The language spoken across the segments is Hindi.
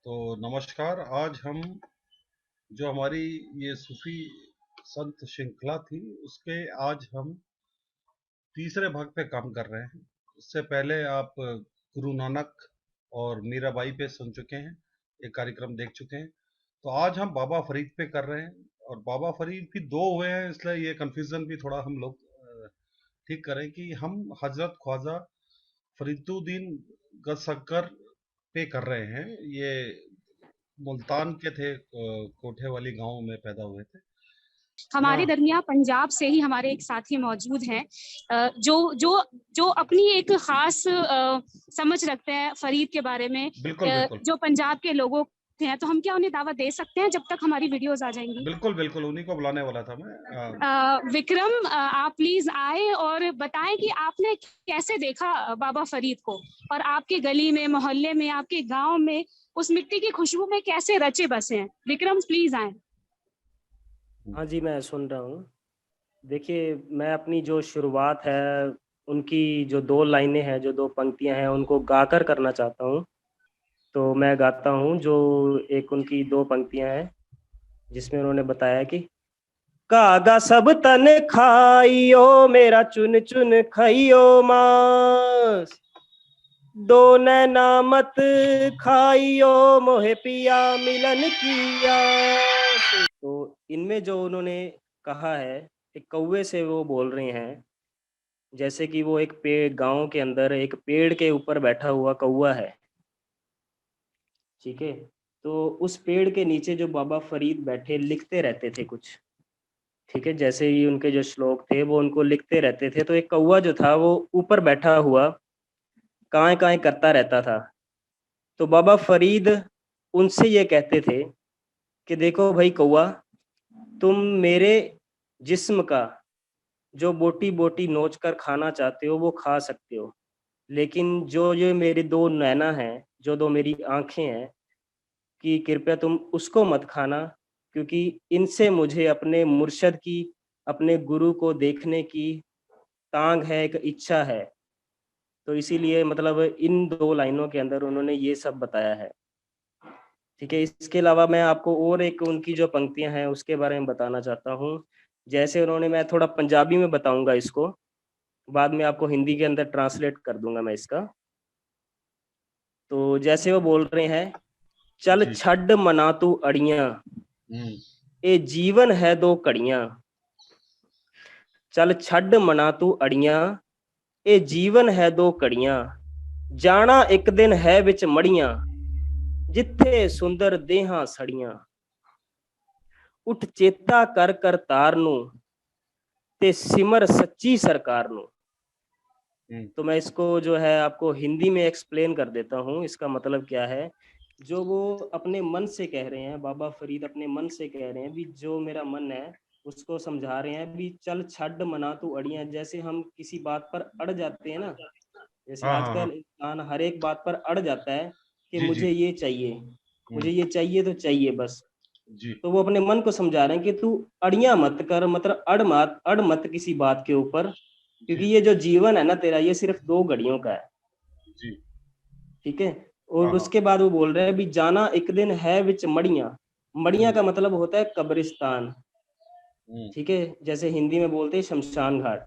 तो नमस्कार। आज हम जो हमारी ये सूफी संत श्रृंखला थी उसके आज हम तीसरे भाग पे काम कर रहे हैं। इससे पहले आप गुरु नानक और मीराबाई पे सुन चुके हैं, एक कार्यक्रम देख चुके हैं। तो आज हम बाबा फरीद पे कर रहे हैं और बाबा फरीद भी दो हुए हैं, इसलिए ये कंफ्यूजन भी थोड़ा हम लोग ठीक करें कि हम हजरत ख्वाजा फरीदुद्दीन गजशक्कर पे कर रहे हैं। ये मुल्तान के थे, कोठे वाली गांव में पैदा हुए थे ना। हमारे दरमियान पंजाब से ही हमारे एक साथी मौजूद हैं, जो जो जो अपनी एक खास समझ रखते हैं फरीद के बारे में, बिल्कुल बिल्कुल जो पंजाब के लोगों हैं। तो हम क्या उन्हें दावत दे सकते हैं जब तक हमारी वीडियोस आ जाएंगी? बिल्कुल बिल्कुल, उन्हीं को बुलाने वाला था मैं। विक्रम, आप प्लीज आए और बताएं कि आपने कैसे देखा बाबा फरीद को, और आपके गली में, मोहल्ले में, आपके गांव में उस मिट्टी की खुशबू में कैसे रचे बसे हैं। विक्रम प्लीज आए। हाँ जी, मैं सुन रहा हूँ। देखिए, मैं अपनी जो शुरुआत है, उनकी जो 2 लाइनें हैं, जो 2 पंक्तियां हैं, उनको गाकर करना चाहता हूँ। तो मैं गाता हूँ, जो एक उनकी 2 पंक्तियां हैं, जिसमें उन्होंने बताया कि कागा सब तन खाइयो, मेरा चुन चुन खाइयो मांस, दो नैना मत खाइयो, मोहे पिया मिलन की आस। तो इनमें जो उन्होंने कहा है, एक कौवे से वो बोल रहे हैं, जैसे कि वो एक पेड़, गांव के अंदर एक पेड़ के ऊपर बैठा हुआ कौवा है, ठीक है। तो उस पेड़ के नीचे जो बाबा फरीद बैठे लिखते रहते थे कुछ, ठीक है। जैसे ही उनके जो श्लोक थे वो उनको लिखते रहते थे। तो एक कौवा जो था वो ऊपर बैठा हुआ काएं काएं करता रहता था। तो बाबा फरीद उनसे ये कहते थे कि देखो भाई कौवा, तुम मेरे जिस्म का जो बोटी बोटी नोच कर खाना चाहते हो वो खा सकते हो, लेकिन जो ये मेरी 2 नैना हैं, जो 2 मेरी आंखें हैं, कि कृपया तुम उसको मत खाना, क्योंकि इनसे मुझे अपने मुर्शद की, अपने गुरु को देखने की तांग है, एक इच्छा है। तो इसीलिए मतलब इन 2 लाइनों के अंदर उन्होंने ये सब बताया है, ठीक है। इसके अलावा मैं आपको और एक उनकी जो पंक्तियां हैं उसके बारे में बताना चाहता हूँ। जैसे उन्होंने, मैं थोड़ा पंजाबी में बताऊंगा इसको, बाद में आपको हिंदी के अंदर ट्रांसलेट कर दूंगा मैं इसका। तो जैसे वो बोल रहे हैं, चल जी। छड़ मना तू अड़ियां, ए जीवन है 2 कड़ियां, चल छड़ मना तू अड़ियां, ए जीवन है 2 कड़ियां, जाना एक दिन है विच मड़ियां, जिथे सुंदर देहां सड़ियां, उठ चेता कर करतार नू, ते सिमर सच्ची सरकार नू। तो मैं इसको जो है आपको हिंदी में एक्सप्लेन कर देता हूँ, इसका मतलब क्या है। जो वो अपने मन से कह रहे हैं, बाबा फरीद अपने मन से कह रहे हैं भी, जो मेरा मन है उसको समझा रहे हैं भी, चल छड़ मना तू अड़ियां। जैसे हम किसी बात पर अड़ जाते हैं ना, जैसे हाँ हाँ हाँ। आजकल इंसान हर एक बात पर अड़ जाता है कि जी जी। मुझे ये चाहिए, मुझे ये चाहिए तो चाहिए बस। जी तो वो अपने मन को समझा रहे हैं कि तू अड़ियां मत कर, मतलब अड़ मत किसी बात के ऊपर, क्योंकि जी ये जो जीवन है ना तेरा, ये सिर्फ 2 घड़ियों का है, जी। ठीक है। और हाँ हाँ। उसके बाद वो बोल रहे हैं भी, जाना एक दिन है विच मड़ियां। मड़ियां का मतलब होता है कब्रिस्तान, ठीक है। जैसे हिंदी में बोलते हैं शमशान घाट।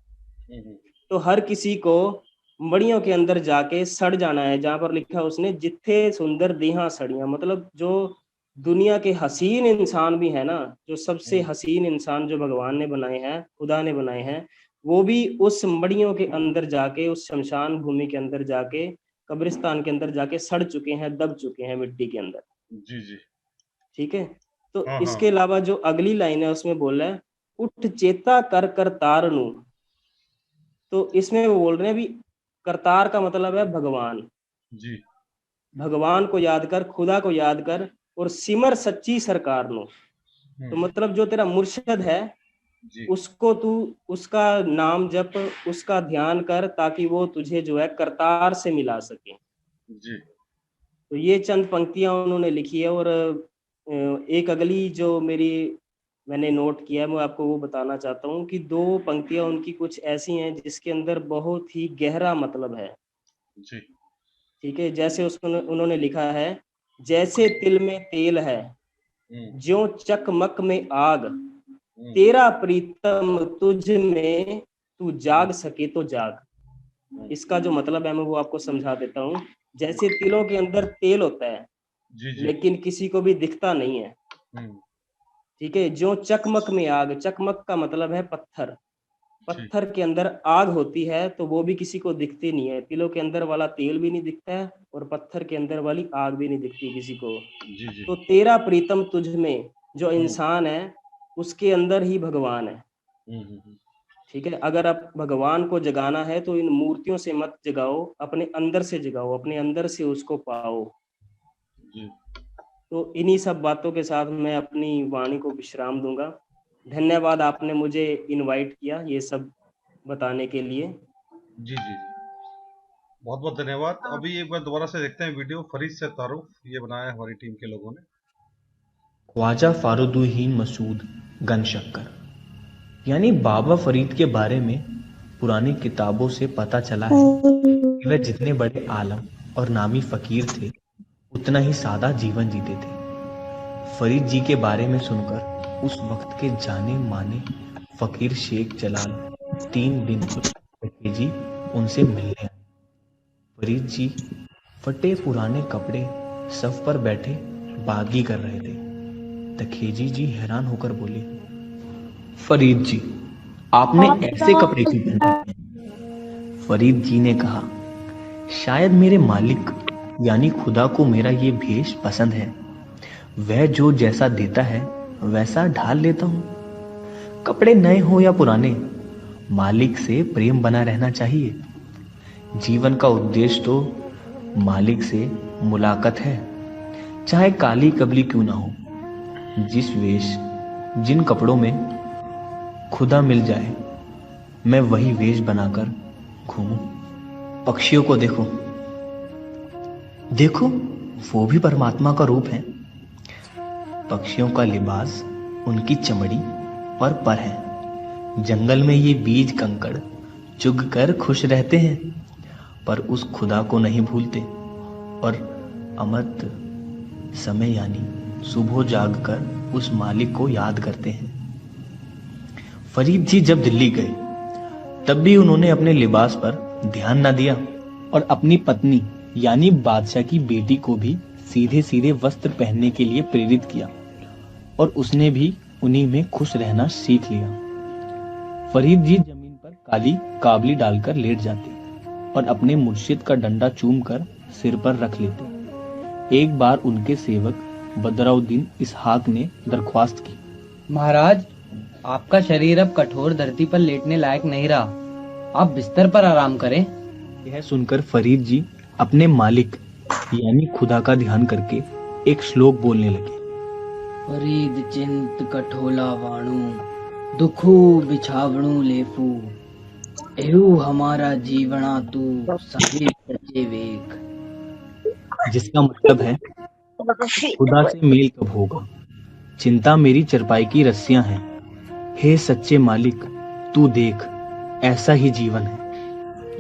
तो हर किसी को मड़ियों के अंदर जाके सड़ जाना है, जहां पर लिखा है उसने, जिथे सुंदर देहा सड़ियां, मतलब जो दुनिया के हसीन इंसान भी है ना, जो सबसे हसीन इंसान जो भगवान ने बनाए हैं, खुदा ने बनाए हैं, वो भी उस मड़ियों के अंदर जाके, उस शमशान भूमि के अंदर जाके, कब्रिस्तान के अंदर जाके सड़ चुके हैं, दब चुके हैं मिट्टी के अंदर, जी जी। ठीक है। तो हाँ हाँ। इसके अलावा जो अगली लाइन है उसमें बोला है, उठ चेता कर करतार नू। तो इसमें वो बोल रहे हैं भी, करतार का मतलब है भगवान, जी। भगवान को याद कर, खुदा को याद कर, और सिमर सच्ची सरकार नो। तो मतलब जो तेरा मुर्शद है जी उसको तू, उसका नाम जप, उसका ध्यान कर, ताकि वो तुझे जो है करतार से मिला सके। जी। तो ये चंद पंक्तियां उन्होंने लिखी है। और एक अगली जो मेरी मैंने नोट किया है, मैं आपको वो बताना चाहता हूँ कि 2 पंक्तियां उनकी कुछ ऐसी हैं जिसके अंदर बहुत ही गहरा मतलब है, जी। ठीक है। जैसे उसमें उन्होंने लिखा है, जैसे तिल में तेल है, हम्म, ज्यों चकमक में आग, हम्म, तेरा प्रीतम तुझ में, तू जाग सके तो जाग। इसका जो मतलब है मैं वो आपको समझा देता हूँ। जैसे तिलों के अंदर तेल होता है जी जी। लेकिन किसी को भी दिखता नहीं है, हम्म, ठीक है। जो चकमक में आग, चकमक का मतलब है पत्थर, ठीक। पत्थर के अंदर आग होती है तो वो भी किसी को दिखती नहीं है। तिलों के अंदर वाला तेल भी नहीं दिखता है और पत्थर के अंदर वाली आग भी नहीं दिखती किसी को। जी जी। तो तेरा प्रीतम तुझ में, जो हम्म, इंसान है उसके अंदर ही भगवान है, हम्म। ठीक है। अगर आप भगवान को जगाना है तो इन मूर्तियों से मत जगाओ, अपने अंदर से जगाओ, अपने अंदर से उसको पाओ। जी। तो इन्हीं सब बातों के साथ मैं अपनी वाणी को विश्राम दूंगा। धन्यवाद, आपने मुझे इनवाइट किया ये सब बताने के लिए। जी जी। बहुत बहुत धन्यवाद। अभी एक बार दोबारा से देखते हैं वीडियो। फरीद से तारुफ, ये बनाया है हमारी टीम के लोगों ने। ख्वाजा फारुद्दीन मसूद गन शक्कर यानी बाबा फरीद के बारे में पुरानी किताबों से पता चला है कि वह जितने बड़े आलम और नामी फकीर थे उतना ही सादा जीवन जीते थे। फरीद जी के बारे में सुनकर उस वक्त के जाने माने फकीर शेख जलाल 3 दिन जी उनसे मिलने आए। फरीद जी फटे पुराने कपड़े सफ पर बैठे बागी कर रहे थे। तखेजी जी हैरान होकर बोले, फरीद जी, आपने ऐसे कपड़े क्यों पहने? फरीद जी ने कहा, शायद मेरे मालिक यानी खुदा को मेरा ये भेष पसंद है। वह जो जैसा देता है वैसा ढाल लेता हूँ। कपड़े नए हो या पुराने, मालिक से प्रेम बना रहना चाहिए। जीवन का उद्देश्य तो मालिक से मुलाकात है, चाहे काली कबली क्यों ना हो। जिस वेश जिन कपड़ों में खुदा मिल जाए मैं वही वेश बनाकर घूमूं। पक्षियों को देखो, देखो वो भी परमात्मा का रूप है। पक्षियों का लिबास उनकी चमड़ी और पर है। जंगल में ये बीज कंकड़ चुग कर खुश रहते हैं पर उस खुदा को नहीं भूलते और अमृत समय यानी सुबह जाग कर उस मालिक को याद करते हैं। फरीद जी जब दिल्ली गए तब भी उन्होंने अपने लिबास पर ध्यान न दिया और अपनी पत्नी यानी बादशाह की बेटी को भी सीधे सीधे वस्त्र पहनने के लिए प्रेरित किया और उसने भी उन्हीं में खुश रहना सीख लिया। फरीद जी जमीन पर काली काबली डालकर लेट जाते और अपने मुर्शिद का डंडा चूम कर सिर पर रख लेते। एक बार उनके सेवक बदरुद्दीन इसहाक ने दरख्वास्त की, महाराज, आपका शरीर अब कठोर धरती पर लेटने लायक नहीं रहा, आप बिस्तर पर आराम करें। यह सुनकर फरीद जी अपने मालिक यानी खुदा का ध्यान करके एक श्लोक बोलने लगे। फरीद चिंत कठोला वाणु, दुखू बिछावणु लेफू, एहू हमारा जीवना तू सभी सच्चे वेग। जिसका मतलब है, खुदा से मेल कब होगा, चिंता मेरी चरपाई की रस्सियां हैं। हे सच्चे मालिक, तू देख ऐसा ही जीवन है।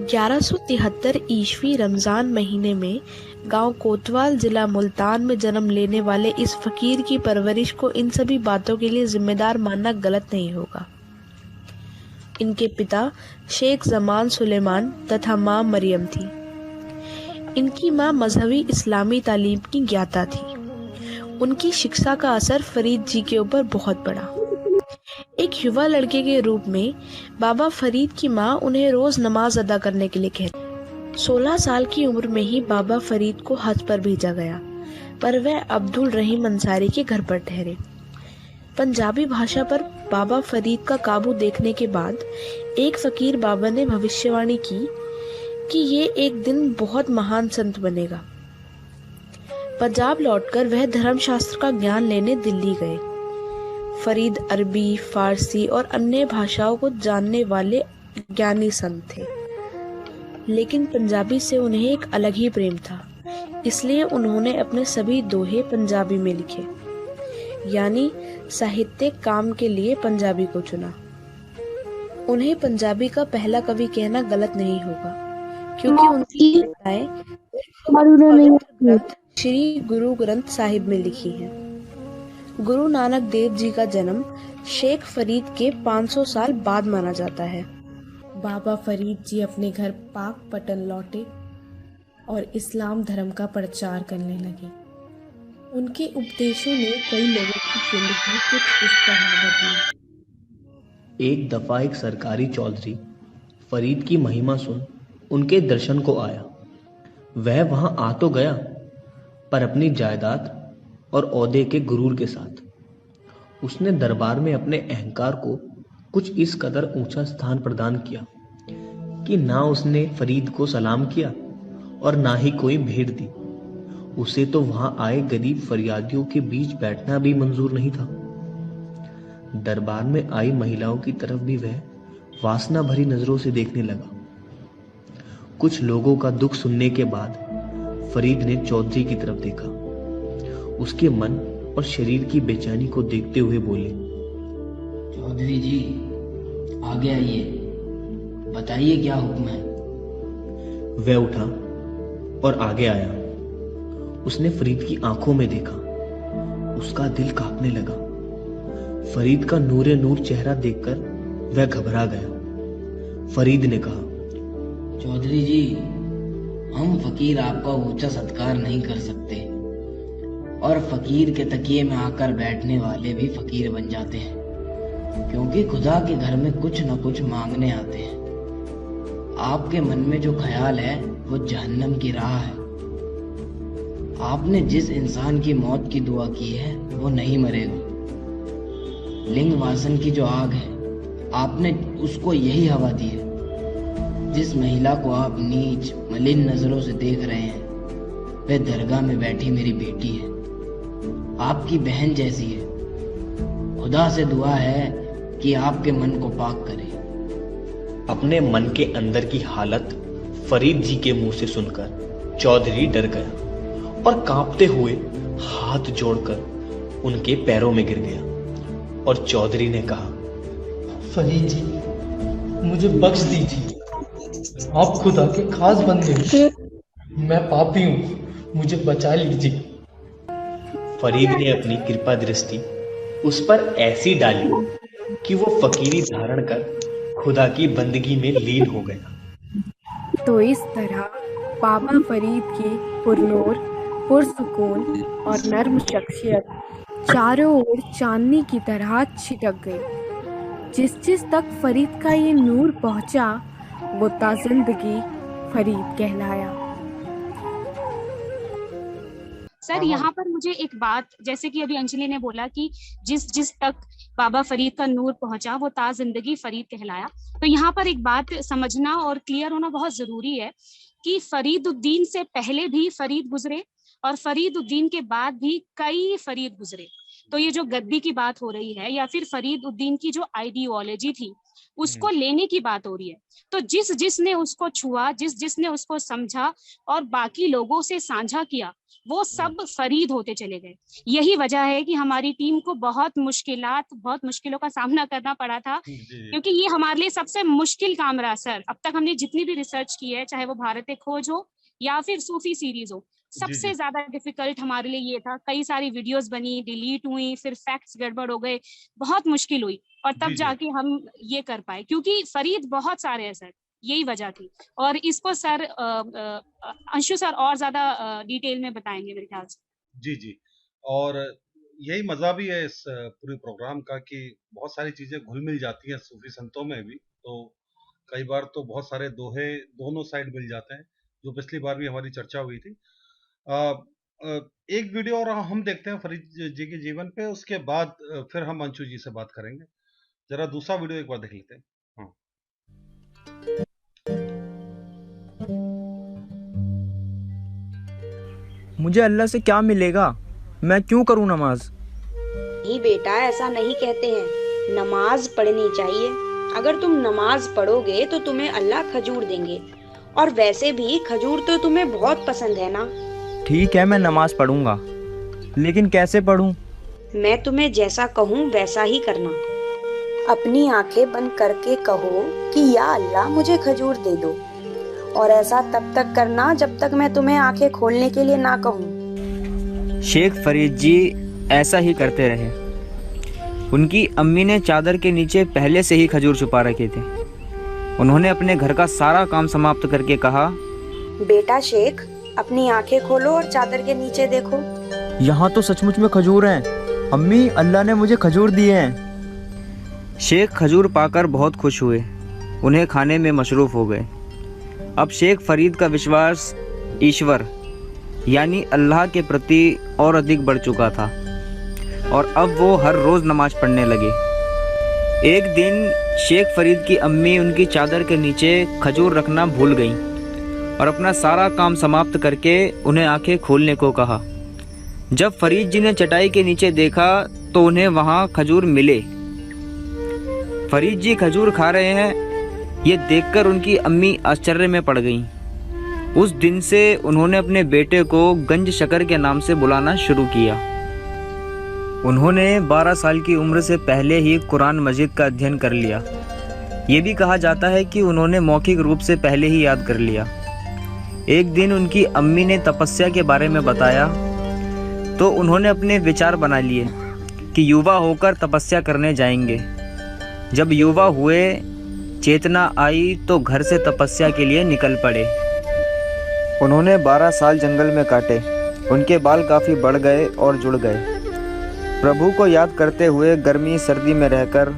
1173 ईस्वी रमजान महीने में गांव कोतवाल जिला मुल्तान में जन्म लेने वाले इस फकीर की परवरिश को इन सभी बातों के लिए जिम्मेदार मानना गलत नहीं होगा। इनके पिता शेख जमान सुलेमान तथा मां मरियम थी। इनकी मां मजहबी इस्लामी तालीम की ज्ञाता थी। उनकी शिक्षा का असर फरीद जी के ऊपर बहुत पड़ा। एक युवा लड़के के रूप में बाबा फरीद की मां उन्हें रोज नमाज अदा करने के लिए कहती। 16 साल की उम्र में ही बाबा फरीद को हज पर भेजा गया, पर वह अब्दुल रहीम अंसारी के घर पर ठहरे। पंजाबी भाषा पर बाबा फरीद का काबू देखने के बाद एक फकीर बाबा ने भविष्यवाणी की कि ये एक दिन बहुत महान संत बनेगा। पंजाब लौटकर वह धर्मशास्त्र का ज्ञान लेने दिल्ली गए। फरीद अरबी, फारसी और अन्य भाषाओं को जानने वाले ज्ञानी संत थे, लेकिन पंजाबी से उन्हें एक अलग ही प्रेम था। इसलिए उन्होंने अपने सभी दोहे पंजाबी में लिखे, यानी साहित्यिक काम के लिए पंजाबी को चुना। उन्हें पंजाबी का पहला कवि कहना गलत नहीं होगा, क्योंकि उनकी कविताएं श्री गुरु ग्रंथ साहिब में लिखी हैं। गुरु नानक देव जी का जन्म शेख फरीद के 500 साल बाद माना जाता है। बाबा फरीद जी अपने घर पाक पटन लौटे और इस्लाम धर्म का प्रचार करने लगे। उनके उपदेशों ने कई लोगों की जिंदगी कुछ इस तरह बदली। एक दफा एक सरकारी चौधरी फरीद की महिमा सुन उनके दर्शन को आया। वह वहां आ तो गया, पर अपनी जायदाद और ओहदे के गुरूर के साथ। उसने दरबार में अपने अहंकार को कुछ इस कदर ऊंचा स्थान प्रदान किया कि ना उसने फरीद को सलाम किया और ना ही कोई भेंट दी। उसे तो वहां आए गरीब फरियादियों के बीच बैठना भी मंजूर नहीं था। दरबार में आई महिलाओं की तरफ भी वह वासना भरी नजरों से देखने लगा। कुछ लोगों का दुख सुनने के बाद फरीद ने चौधरी की तरफ देखा। उसके मन और शरीर की बेचैनी को देखते हुए बोले, चौधरी जी, आगे आइए, बताइए क्या हुक्म है। वह उठा और आगे आया। उसने फरीद की आंखों में देखा। उसका दिल कांपने लगा। फरीद का नूरे नूर चेहरा देखकर वह घबरा गया। फरीद ने कहा, चौधरी जी, हम फकीर आपका ऊंचा सत्कार नहीं कर सकते, और फकीर के तकिए में आकर बैठने वाले भी फकीर बन जाते हैं, क्योंकि खुदा के घर में कुछ न कुछ मांगने आते हैं। आपके मन में जो ख्याल है वो जहन्नम की राह है। आपने जिस इंसान की मौत की दुआ की है वो नहीं मरेगा। लिंग वासन की जो आग है, आपने उसको यही हवा दी है। जिस महिला को आप नीच मलिन नजरों से देख रहे हैं, वह दरगाह में बैठी मेरी बेटी है, आपकी बहन जैसी है। खुदा से दुआ है कि आपके मन को पाक करे। अपने मन के अंदर की हालत फरीद जी के मुंह से सुनकर चौधरी डर गया और कांपते हुए हाथ जोड़कर उनके पैरों में गिर गया और चौधरी ने कहा, फरीद जी, मुझे बख्श दीजिए। आप खुदा के खास बंदे हैं। मैं पापी हूँ, मुझे बचा लीजिए। फरीद ने अपनी कृपा दृष्टि उस पर ऐसी डाली कि वो फकीरी धारण कर खुदा की बंदगी में लीन हो गया। तो इस तरह बाबा फरीद की पुरनूर, पुरसुकून और नर्म शख्सियत चारों ओर चांदनी की तरह छिटक गई। जिस तक फरीद का ये नूर पहुंचा, वो ताजिंदगी फरीद कहलाया। सर, यहाँ पर मुझे एक बात, जैसे कि अभी अंजलि ने बोला कि जिस तक बाबा फरीद का नूर पहुंचा वो जिंदगी फरीद कहलाया, तो यहाँ पर एक बात समझना और क्लियर होना बहुत जरूरी है कि फरीदुद्दीन से पहले भी फरीद गुजरे और फरीदुद्दीन के बाद भी कई फरीद गुजरे। तो ये जो गद्दी की बात हो रही है या फिर फरीदुद्दीन की जो आइडियोलॉजी थी उसको लेने की बात हो रही है, तो जिसने उसको छुआ, जिसने उसको समझा और बाकी लोगों से साझा किया, वो सब फरीद होते चले गए। यही वजह है कि हमारी टीम को बहुत मुश्किलों का सामना करना पड़ा था, क्योंकि ये हमारे लिए सबसे मुश्किल काम रहा सर। अब तक हमने जितनी भी रिसर्च की है, चाहे वो भारत खोज हो या फिर सूफी सीरीज हो, सबसे ज्यादा डिफिकल्ट हमारे लिए ये था। कई सारी वीडियोस बनी, डिलीट हुई, फिर फैक्ट्स गड़बड़ हो गए, बहुत मुश्किल हुई और तब जाके हम ये कर पाए, क्योंकि फरीद बहुत सारे हैं सर, यही वजह थी। और इसको सर अंशु सर और ज्यादा डिटेल में बताएंगे मेरे ख्याल से। जी, और यही मजा भी है इस पूरे प्रोग्राम का कि बहुत सारी चीजें घुल मिल जाती हैं सूफी संतों में भी। तो कई बार तो बहुत सारे दोहे दोनों साइड मिल जाते हैं, जो पिछली बार भी हमारी चर्चा हुई थी। एक वीडियो और हम देखते हैं फरीद जी के जीवन पे, उसके बाद फिर हम अंशु जी से बात करेंगे। जरा दूसरा वीडियो एक बार देख लेते हैं। हाँ। मुझे अल्लाह से क्या मिलेगा? मैं क्यों करूं नमाज? नहीं बेटा, ऐसा नहीं कहते हैं। नमाज पढ़नी चाहिए। अगर तुम नमाज पढ़ोगे तो तुम्हें अल्लाह खजूर देंगे, और वैसे भी खजूर तो तुम्हें बहुत पसंद है ना। ठीक है, मैं नमाज पढ़ूंगा, लेकिन कैसे पढ़ूं? मैं तुम्हें जैसा कहूँ वैसा ही करना। अपनी आंखें बंद करके कहो कि या अल्लाह मुझे खजूर दे दो, और ऐसा तब तक करना जब तक मैं तुम्हें आंखें खोलने के लिए ना कहूँ। शेख फरीद जी ऐसा ही करते रहे। उनकी अम्मी ने चादर के नीचे पहले से ही खजूर छुपा रखे थे। उन्होंने अपने घर का सारा काम समाप्त करके कहा, बेटा शेख, अपनी आंखें खोलो और चादर के नीचे देखो। यहाँ तो सचमुच में खजूर हैं। अम्मी, अल्लाह ने मुझे खजूर दिए हैं। शेख खजूर पाकर बहुत खुश हुए। उन्हें खाने में मशरूफ़ हो गए। अब शेख फरीद का विश्वास ईश्वर यानी अल्लाह के प्रति और अधिक बढ़ चुका था और अब वो हर रोज़ नमाज पढ़ने लगे। एक दिन शेख फरीद की अम्मी उनकी चादर के नीचे खजूर रखना भूल गईं और अपना सारा काम समाप्त करके उन्हें आंखें खोलने को कहा। जब फरीद जी ने चटाई के नीचे देखा तो उन्हें वहाँ खजूर मिले। फरीद जी खजूर खा रहे हैं, ये देखकर उनकी अम्मी आश्चर्य में पड़ गईं। उस दिन से उन्होंने अपने बेटे को गंज शकर के नाम से बुलाना शुरू किया। उन्होंने 12 साल की उम्र से पहले ही कुरान मजीद का अध्ययन कर लिया। ये भी कहा जाता है कि उन्होंने मौखिक रूप से पहले ही याद कर लिया। एक दिन उनकी अम्मी ने तपस्या के बारे में बताया तो उन्होंने अपने विचार बना लिए कि युवा होकर तपस्या करने जाएंगे। जब युवा हुए, चेतना आई तो घर से तपस्या के लिए निकल पड़े। उन्होंने 12 साल जंगल में काटे। उनके बाल काफ़ी बढ़ गए और जुड़ गए। प्रभु को याद करते हुए गर्मी सर्दी में रहकर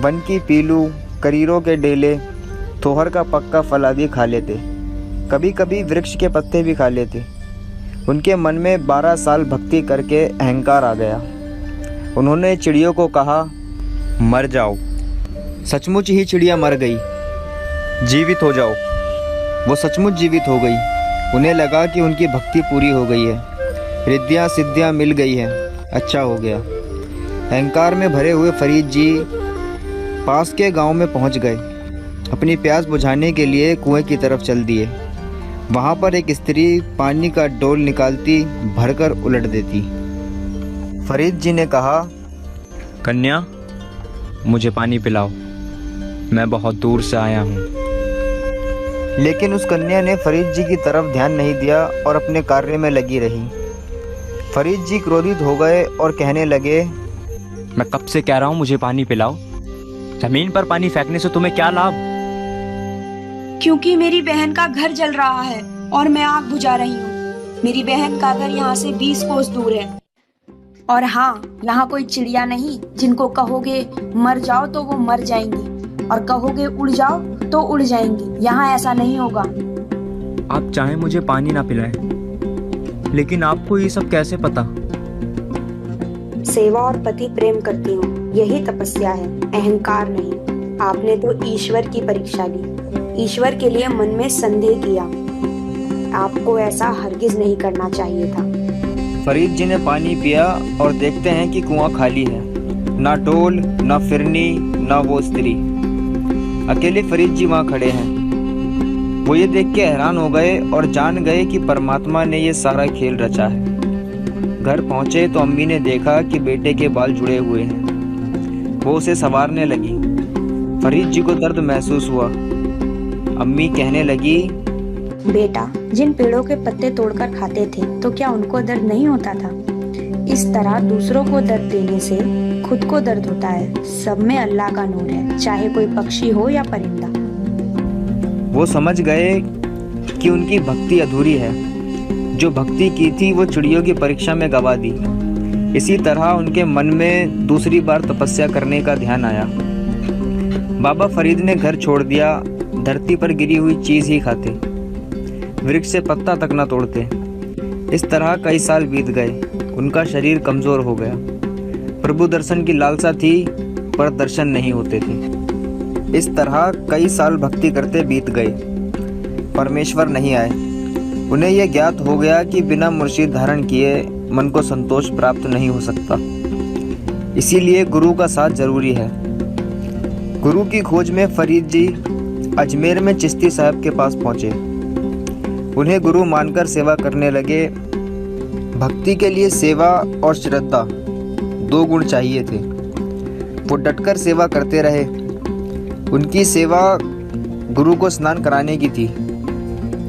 वन की पीलू, करीरों के डेले, थोहर का पक्का फल आदि खा लेते। कभी कभी वृक्ष के पत्ते भी खा लेते। उनके मन में 12 साल भक्ति करके अहंकार आ गया। उन्होंने चिड़ियों को कहा, मर जाओ। सचमुच ही चिड़िया मर गई। जीवित हो जाओ। वो सचमुच जीवित हो गई। उन्हें लगा कि उनकी भक्ति पूरी हो गई है, रिद्धियाँ सिद्धियाँ मिल गई हैं, अच्छा हो गया। अहंकार में भरे हुए फरीद जी पास के गांव में पहुंच गए। अपनी प्यास बुझाने के लिए कुएं की तरफ चल दिए। वहां पर एक स्त्री पानी का डोल निकालती, भरकर उलट देती। फरीद जी ने कहा, कन्या, मुझे पानी पिलाओ, मैं बहुत दूर से आया हूँ। लेकिन उस कन्या ने फरीद जी की तरफ ध्यान नहीं दिया और अपने कार्य में लगी रही। फरीद जी क्रोधित हो गए और कहने लगे, मैं कब से कह रहा हूँ मुझे पानी पिलाओ। जमीन पर पानी फेंकने से तुम्हें क्या लाभ? क्योंकि मेरी बहन का घर जल रहा है और मैं आग बुझा रही हूँ। मेरी बहन का घर यहाँ से 20 कोस दूर है। और हाँ, यहाँ कोई चिड़िया नहीं जिनको कहोगे मर जाओ तो वो मर जाएंगी और कहोगे उड़ जाओ तो उड़ जाएंगी। यहाँ ऐसा नहीं होगा। आप चाहे मुझे पानी ना पिलाएं, लेकिन आपको ये सब कैसे पता? सेवा और पति प्रेम करती हूँ, यही तपस्या है, अहंकार नहीं। आपने तो ईश्वर की परीक्षा ली, ईश्वर के लिए मन में संदेह किया। आपको ऐसा हरगिज नहीं करना चाहिए था। फरीद जी ने पानी पिया और देखते हैं कि कुआं खाली है। ना डोल, ना फिरनी, ना वो स्त्री। अकेले फरीद जी वहाँ खड़े हैं। वो ये देख के हैरान हो गए और जान गए कि परमात्मा ने ये सारा खेल रचा है। घर पहुँचे तो अम्मी ने देखा कि बेटे के बाल जुड़े हुए हैं। वो उसे संवारने लगी। फरीद जी को दर्द महसूस हुआ। अम्मी कहने लगी, बेटा, जिन पेड़ों के पत्ते तोड़कर खाते थे तो क्या उनको दर्द नहीं होता था? इस तरह दूसरों को दर्द देने से खुद को दर्द होता है। सब में अल्लाह का नूर है, चाहे कोई पक्षी हो या परिंदा। वो समझ गए कि उनकी भक्ति अधूरी है। जो भक्ति की थी वो चिड़ियों की परीक्षा में गवा दी। इसी तरह उनके मन में दूसरी बार तपस्या करने का ध्यान आया। बाबा फरीद ने घर छोड़ दिया। धरती पर गिरी हुई चीज ही खाते, वृक्ष से पत्ता तक न तोड़ते। इस तरह कई साल बीत गए। उनका शरीर कमजोर हो गया। प्रभु दर्शन की लालसा थी पर दर्शन नहीं होते थे। इस तरह कई साल भक्ति करते बीत गए। परमेश्वर नहीं आए। उन्हें यह ज्ञात हो गया कि बिना मुर्शिद धारण किए मन को संतोष प्राप्त नहीं हो सकता। इसीलिए गुरु का साथ जरूरी है। गुरु की खोज में फरीद जी अजमेर में चिश्ती साहब के पास पहुंचे। उन्हें गुरु मानकर सेवा करने लगे। भक्ति के लिए सेवा और श्रद्धा 2 गुण चाहिए थे। वो डटकर सेवा करते रहे। उनकी सेवा गुरु को स्नान कराने की थी,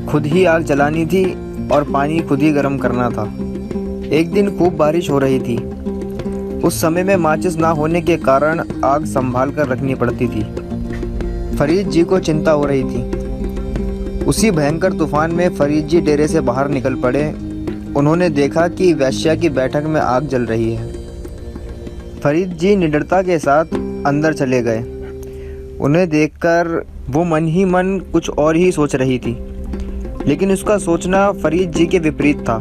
खुद ही आग जलानी थी और पानी खुद ही गर्म करना था। एक दिन खूब बारिश हो रही थी। उस समय में माचिस ना होने के कारण आग संभाल कर रखनी पड़ती थी। फरीद जी को चिंता हो रही थी। उसी भयंकर तूफान में फरीद जी डेरे से बाहर निकल पड़े। उन्होंने देखा कि वेश्या की बैठक में आग जल रही है। फरीद जी निडरता के साथ अंदर चले गए। उन्हें देखकर वो मन ही मन कुछ और ही सोच रही थी, लेकिन उसका सोचना फरीद जी के विपरीत था।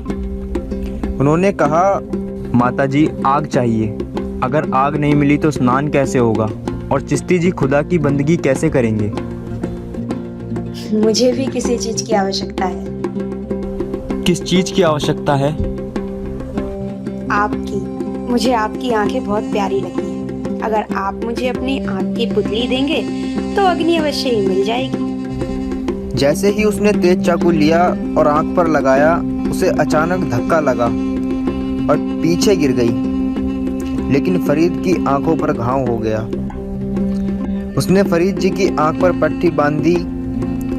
उन्होंने कहा, माताजी आग चाहिए। अगर आग नहीं मिली तो स्नान कैसे होगा और चिश्ती जी खुदा की बंदगी कैसे करेंगे? मुझे भी किसी चीज की आवश्यकता है। किस चीज की आवश्यकता है? आपकी। मुझे आपकी आंखें बहुत प्यारी लगी हैं। अगर आप मुझे अपनी आंख की पुतली देंगे तो अग्नि अवश्य ही मिल जाएगी। जैसे ही उसने तेज चाकू लिया और आंख पर लगाया, उसे अचानक धक्का लगा और पीछे गिर गई। लेकिन फरीद की आंखों पर घाव हो गया। उसने फरीद जी की आंख पर पट्टी बांधी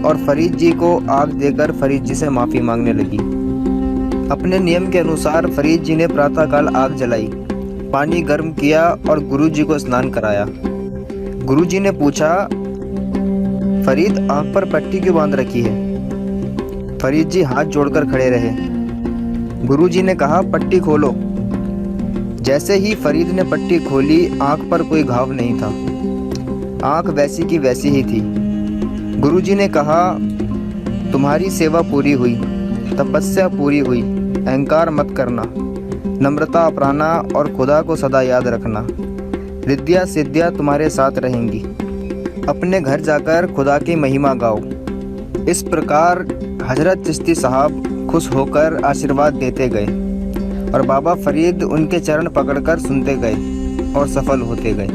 और फरीद जी को आग देकर फरीद जी से माफी मांगने लगी। अपने नियम के अनुसार फरीद जी ने प्रातःकाल आग जलाई, पानी गर्म किया और गुरुजी को स्नान कराया। गुरुजी ने पूछा, फरीद आंख पर पट्टी क्यों बांध रखी है? फरीद जी हाथ जोड़कर खड़े रहे। गुरुजी ने कहा, पट्टी खोलो। जैसे ही फरीद ने पट्टी खोली, आंख पर कोई घाव नहीं था। आंख वैसी की वैसी ही थी। गुरुजी ने कहा, तुम्हारी सेवा पूरी हुई, तपस्या पूरी हुई, अहंकार मत करना, नम्रता अपनाना और खुदा को सदा याद रखना। रिद्धियाँ सिद्धियाँ तुम्हारे साथ रहेंगी। अपने घर जाकर खुदा की महिमा गाओ। इस प्रकार हजरत चिश्ती साहब खुश होकर आशीर्वाद देते गए और बाबा फरीद उनके चरण पकड़कर सुनते गए और सफल होते गए।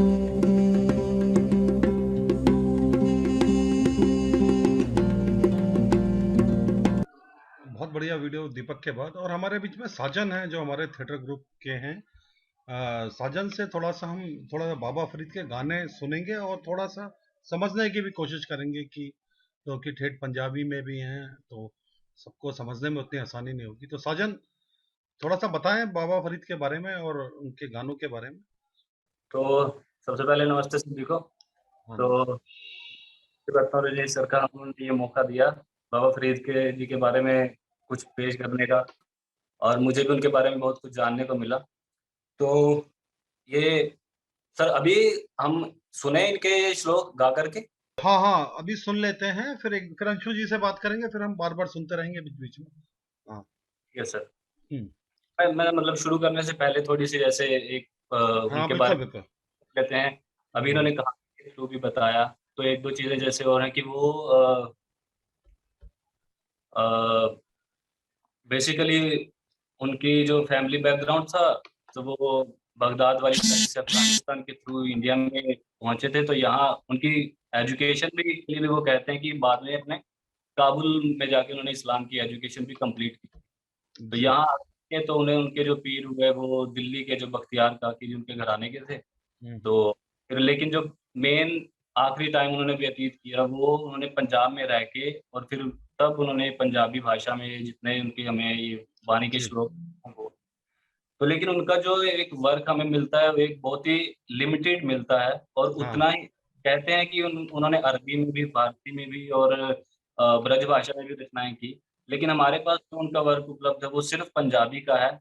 बहुत बढ़िया वीडियो दीपक के बाद। और हमारे बीच में साजन हैं जो हमारे थिएटर ग्रुप के हैं। साजन से थोड़ा सा बाबा फरीद के गाने सुनेंगे और थोड़ा सा समझने की भी कोशिश करेंगे कि क्योंकि ठेठ पंजाबी में भी हैं तो सबको समझने में उतनी आसानी नहीं होगी। तो साजन थोड़ा सा बताएं बाबा फरीद के बारे में और उनके गानों के बारे में। तो सबसे पहले नमस्ते सभी को। तो करता हूँ रजनीश सर का उन्होंने ये मौका दिया बाबा फरीद के जी के बारे में कुछ पेश करने का, और मुझे भी उनके बारे में बहुत कुछ जानने को मिला। तो ये सर अभी हम सुने इनके श्लोक गा करके। हाँ, अभी सुन लेते हैं, फिर अंशु जी से बात करेंगे, फिर हम बार बार सुनते रहेंगे बीच बीच में। हाँ ठीक है सर। मैं मतलब शुरू करने से पहले थोड़ी सी जैसे एक उनके बारे में कहते हैं। अभी इन्होंने कहा थ्रू भी बताया, तो एक दो चीजें जैसे और हैं कि वो बेसिकली उनकी जो फैमिली बैकग्राउंड था, तो वो बगदाद वाली साइड से अफगानिस्तान के थ्रू इंडिया में पहुंचे थे। तो यहाँ उनकी एजुकेशन भी के लिए भी वो कहते हैं कि बाद में अपने काबुल में जाके उन्होंने इस्लाम की एजुकेशन भी कंप्लीट की। तो यहाँ आके तो उन्हें उनके जो पीर हुए वो दिल्ली के जो बख्तियार काकी जी उनके घराने के थे। तो फिर लेकिन जो मेन आखिरी टाइम उन्होंने व्यतीत किया वो उन्होंने पंजाब में रह के, और फिर तब उन्होंने पंजाबी भाषा में जितने उनके हमें ये वाणी के श्लोक वो, तो लेकिन उनका जो एक वर्क हमें मिलता है वो एक बहुत ही लिमिटेड मिलता है। और उतना ही कहते हैं कि उन्होंने अरबी में भी, फारसी में भी और ब्रज भाषा में भी रचनाएं की। लेकिन हमारे पास जो उनका वर्क उपलब्ध है वो सिर्फ पंजाबी का है।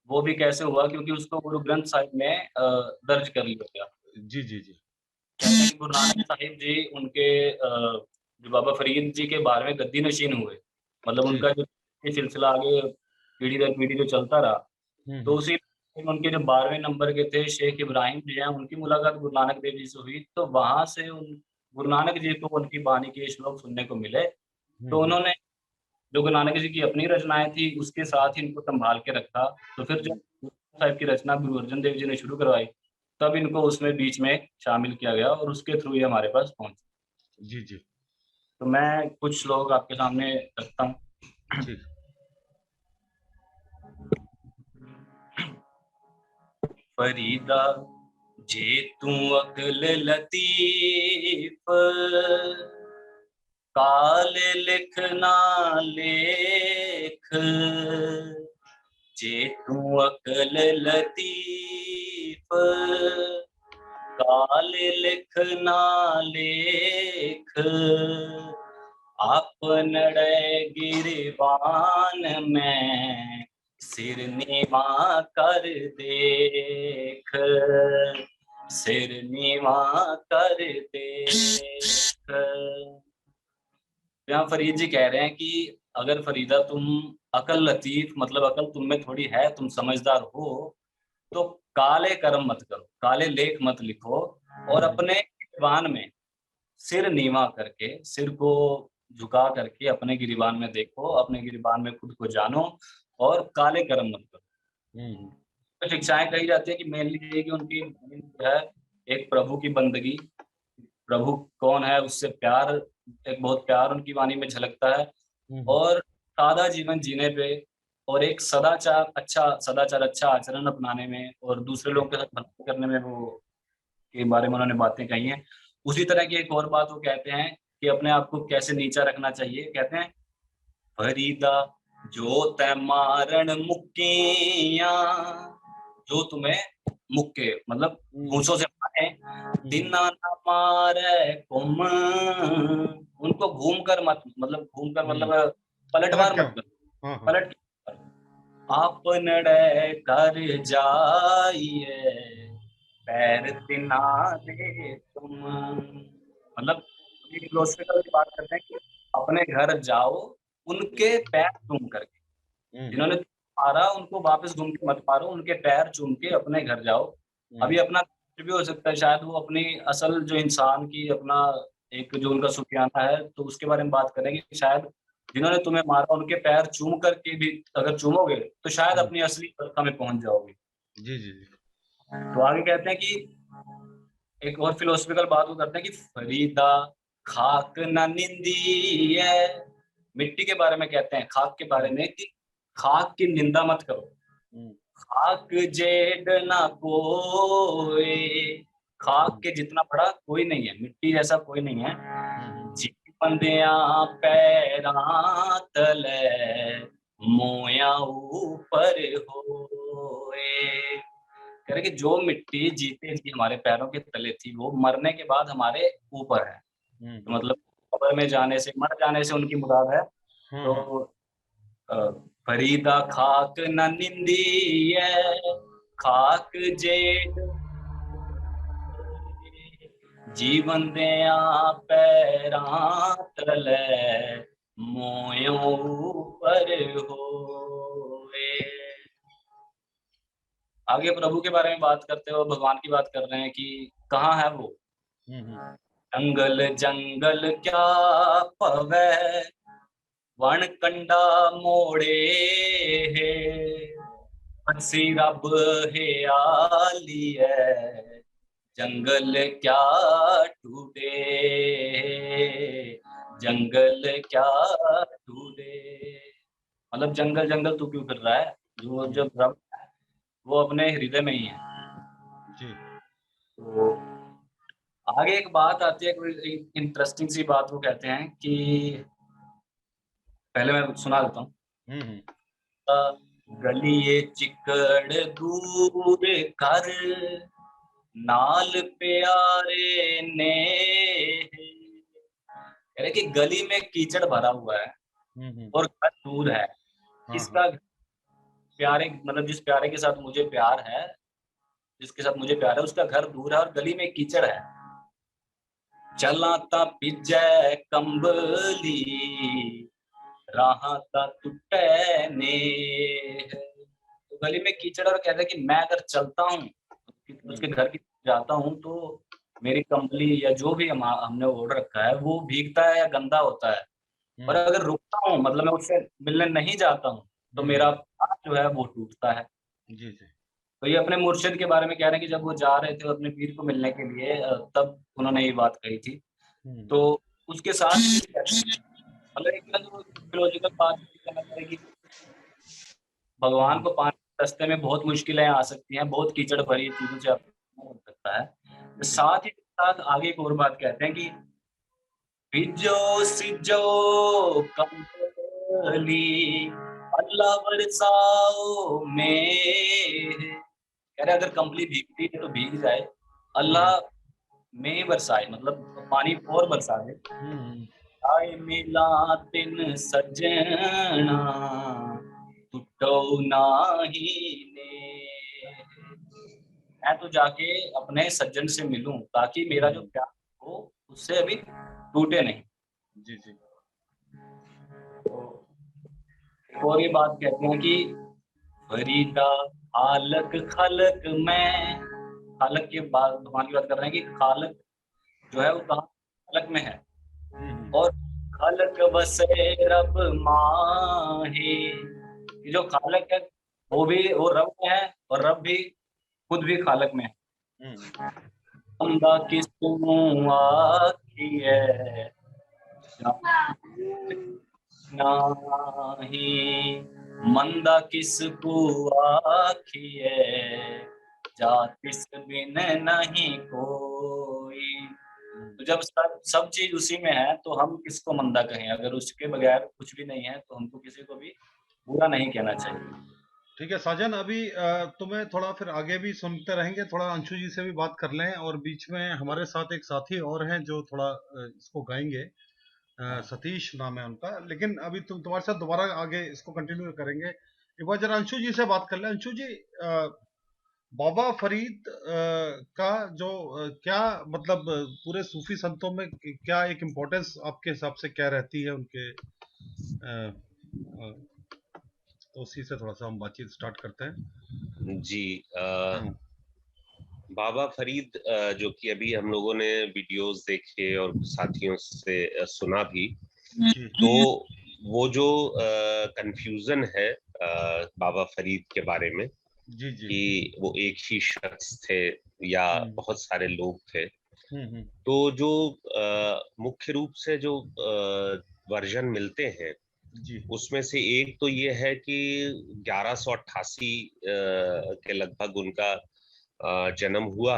वो भी कैसे हुआ, क्योंकि उसको गुरु ग्रंथ साहिब में दर्ज कर लिया गया। जी। कहते हैं कि गुरु नानक साहिब जी उनके जो बाबा फरीद जी के 12वें गद्दी नशीन हुए, मतलब उनका जो सिलसिला आगे पीढ़ी दर पीढ़ी जो चलता रहा। तो उसी उनके जो 12वें नंबर के थे शेख इब्राहिम जी हैं, उनकी मुलाकात गुरु नानक देव जी से हुई। तो वहां से गुरु नानक जी को उनकी बानी के श्लोक सुनने को मिले। तो उन्होंने जो गुरु नानक जी की अपनी रचनाएं थी उसके साथ ही इनको संभाल के रखा। तो फिर जब साहिब की रचना गुरु अर्जन देव जी ने शुरू करवाई, तब इनको उसमें बीच में शामिल किया गया और उसके थ्रू ये हमारे पास पहुंचे। जी। तो मैं कुछ श्लोक आपके सामने रखता हूँ। फरीदा जे तू अकल लतीफ, काल लिख ना लेख, जे तू अकल लतीफ काल लिख ना लेख आपनड़े गिरबान में सिर नीवा कर देख, सिर नीवा कर देख। यहाँ फरीद जी कह रहे हैं कि अगर फरीदा तुम अकल लतीफ मतलब अकल तुम में थोड़ी है, तुम समझदार हो, तो काले कर्म मत करो, काले लेख मत लिखो और अपने गिरबान में सिर नीवा करके, सिर को झुका करके अपने गिरबान में देखो, अपने गिरबान में खुद को जानो और काले कर्म मत करो। तो शिक्षाएं कही जाती है कि मेनली ये कि उनकी जो है एक प्रभु की बंदगी, प्रभु कौन है उससे प्यार, एक बहुत प्यार उनकी वाणी में झलकता है और सादा जीवन जीने पे और एक सदाचार अच्छा आचरण अपनाने में और दूसरे लोगों के साथ भलाई करने में वो के बारे में उन्होंने बातें कही हैं। उसी तरह की एक और बात वो कहते हैं कि अपने आप को कैसे नीचा रखना चाहिए। कहते हैं फरीदा जो तै मारण मुक्कियां, जो तुम्हें मुक्के मतलब घूंसों से मारे, दिना ना मारे कुम, उनको घूमकर मत मतलब पलटवार मत कर, पलट आपनड़े कर जाइए पैर तिना दे तुम। मतलब फिलोसफिकल की बात करते हैं कि अपने घर जाओ उनके पैर चूम करके, जिन्होंने मारा उनको वापस घूम के मत मारो, उनके पैर चूम के अपने घर जाओ। अभी अपना भी हो सकता है, शायद वो अपनी असल जो इंसान की अपना एक जो उनका सुफियाना है तो उसके बारे में बात करेंगे कि शायद जिन्होंने तुम्हें मारा उनके पैर चूम करके भी अगर चूमोगे तो शायद अपनी असली अवस्था में पहुंच जाओगे। जी जी जी। तो आगे कहते हैं कि एक और फिलोसफिकल बात वो करते हैं कि फरीदा खाक न निंदी है, मिट्टी के बारे में कहते हैं, खाक के बारे में कि खाक की निंदा मत करो, खाक जेड ना कोई, खाक के जितना बड़ा कोई नहीं है, मिट्टी जैसा कोई नहीं है। जीवन दिया पैरां तले मोया ऊपर होए, कह रहे कि जो मिट्टी जीते जी हमारे पैरों के तले थी वो मरने के बाद हमारे ऊपर है। तो मतलब कब्र में जाने से, मर जाने से उनकी मुराद है। तो फरीदा खाक न निंदी है, खाक जेड जीवन दिया पैरां तले मोयो ऊपर होए। आगे प्रभु के बारे में बात करते हो, भगवान की बात कर रहे हैं कि कहाँ है वो। जंगल जंगल क्या पवे वन कंडा मोड़े है, हंसी रब है आली है जंगल क्या टूटे, जंगल क्या टूटे। मतलब जंगल जंगल तू क्यों फिर रहा है, जो जब रब वो अपने हृदय में ही है जी। तो आगे एक बात आती है, कोई इंटरेस्टिंग सी बात वो कहते हैं कि पहले मैं सुना देता हूँ। गलिए चिकड़ दूर कर नाल प्यारे ने, कह रहे कि गली में कीचड़ भरा हुआ है और घर दूर है, किसका प्यारे मतलब जिस प्यारे के साथ मुझे प्यार है, जिसके साथ मुझे प्यार है उसका घर दूर है और गली में कीचड़ है। चलाता पिजै कंबली राहता टूटे ने, तो गली में कीचड़ और कहते हैं कि मैं अगर चलता हूँ उसके घर की जाता हूँ तो मेरी कंबली या जो भी हमने ओढ़ रखा है वो भीगता है या गंदा होता है, पर अगर रुकता हूँ मतलब मैं उससे मिलने नहीं जाता हूँ तो मेरा प्यार जो है वो टूटता है। जी जी। तो ये अपने मुर्शिद के बारे में कह रहे हैं कि जब वो जा रहे थे अपने पीर को मिलने के लिए तब उन्होंने ये बात कही थी। तो उसके साथ मतलब एक फिलोसॉफिकल बात कि भगवान को पाने रास्ते में बहुत मुश्किलें आ सकती हैं, बहुत कीचड़ भरी चीजों से हो सकता है। साथ ही साथ आगे एक और बात कहते हैं कि बिजो सिजो कंबली अल्लाह बरसाओ में, कह रहे अगर कंपनी भीगती है तो भीग जाए, अल्लाह में बरसाए, मतलब पानी और बरसा दे। आए मिला तिन सजना टूटो नाही ने, मैं तो जाके अपने सज्जन से मिलूं ताकि मेरा जो प्यार हो उससे अभी टूटे नहीं। जी जी। और ये बात कहते हैं कि फरीदा खालक खलक में, खालक के बाद भगवान की बात कर रहे हैं कि खालक जो है वो कहाँ खालक में है, और खालक बसे रब माहे, जो खालक है वो रब में है और रब भी खुद भी खालक में है। बंदा किसको आखिए नाही, मंदा किसको आखिए जातिस बिन नहीं कोई। तो जब सब चीज उसी में है तो हम किसको मंदा कहें, अगर उसके बगैर कुछ भी नहीं है तो हमको किसी को भी बुरा नहीं कहना चाहिए। ठीक है साजन, अभी तुम्हें थोड़ा फिर आगे भी सुनते रहेंगे, थोड़ा अंशु जी से भी बात कर लें, और बीच में हमारे साथ एक साथी और हैं जो थोड़ा इसको गाएंगे, सतीश नाम है उनका। लेकिन अभी तुम्हारे साथ दोबारा आगे इसको कंटिन्यू करेंगे। एक बार जरा अंशु जी से बात कर लें। अंशु जी, बाबा फरीद का जो क्या मतलब पूरे सूफी संतों में क्या एक इम्पोर्टेंस आपके हिसाब से क्या रहती है उनके, तो उसी से थोड़ा सा हम बातचीत स्टार्ट करते हैं। जी, बाबा फरीद जो कि अभी हम लोगों ने वीडियोस देखे और साथियों से सुना भी, तो वो जो कंफ्यूजन है बाबा फरीद के बारे में, जी जी, कि वो एक ही शख्स थे या बहुत सारे लोग थे, तो जो मुख्य रूप से जो वर्जन मिलते हैं उसमें से एक तो ये है कि 1188 के लगभग उनका जन्म हुआ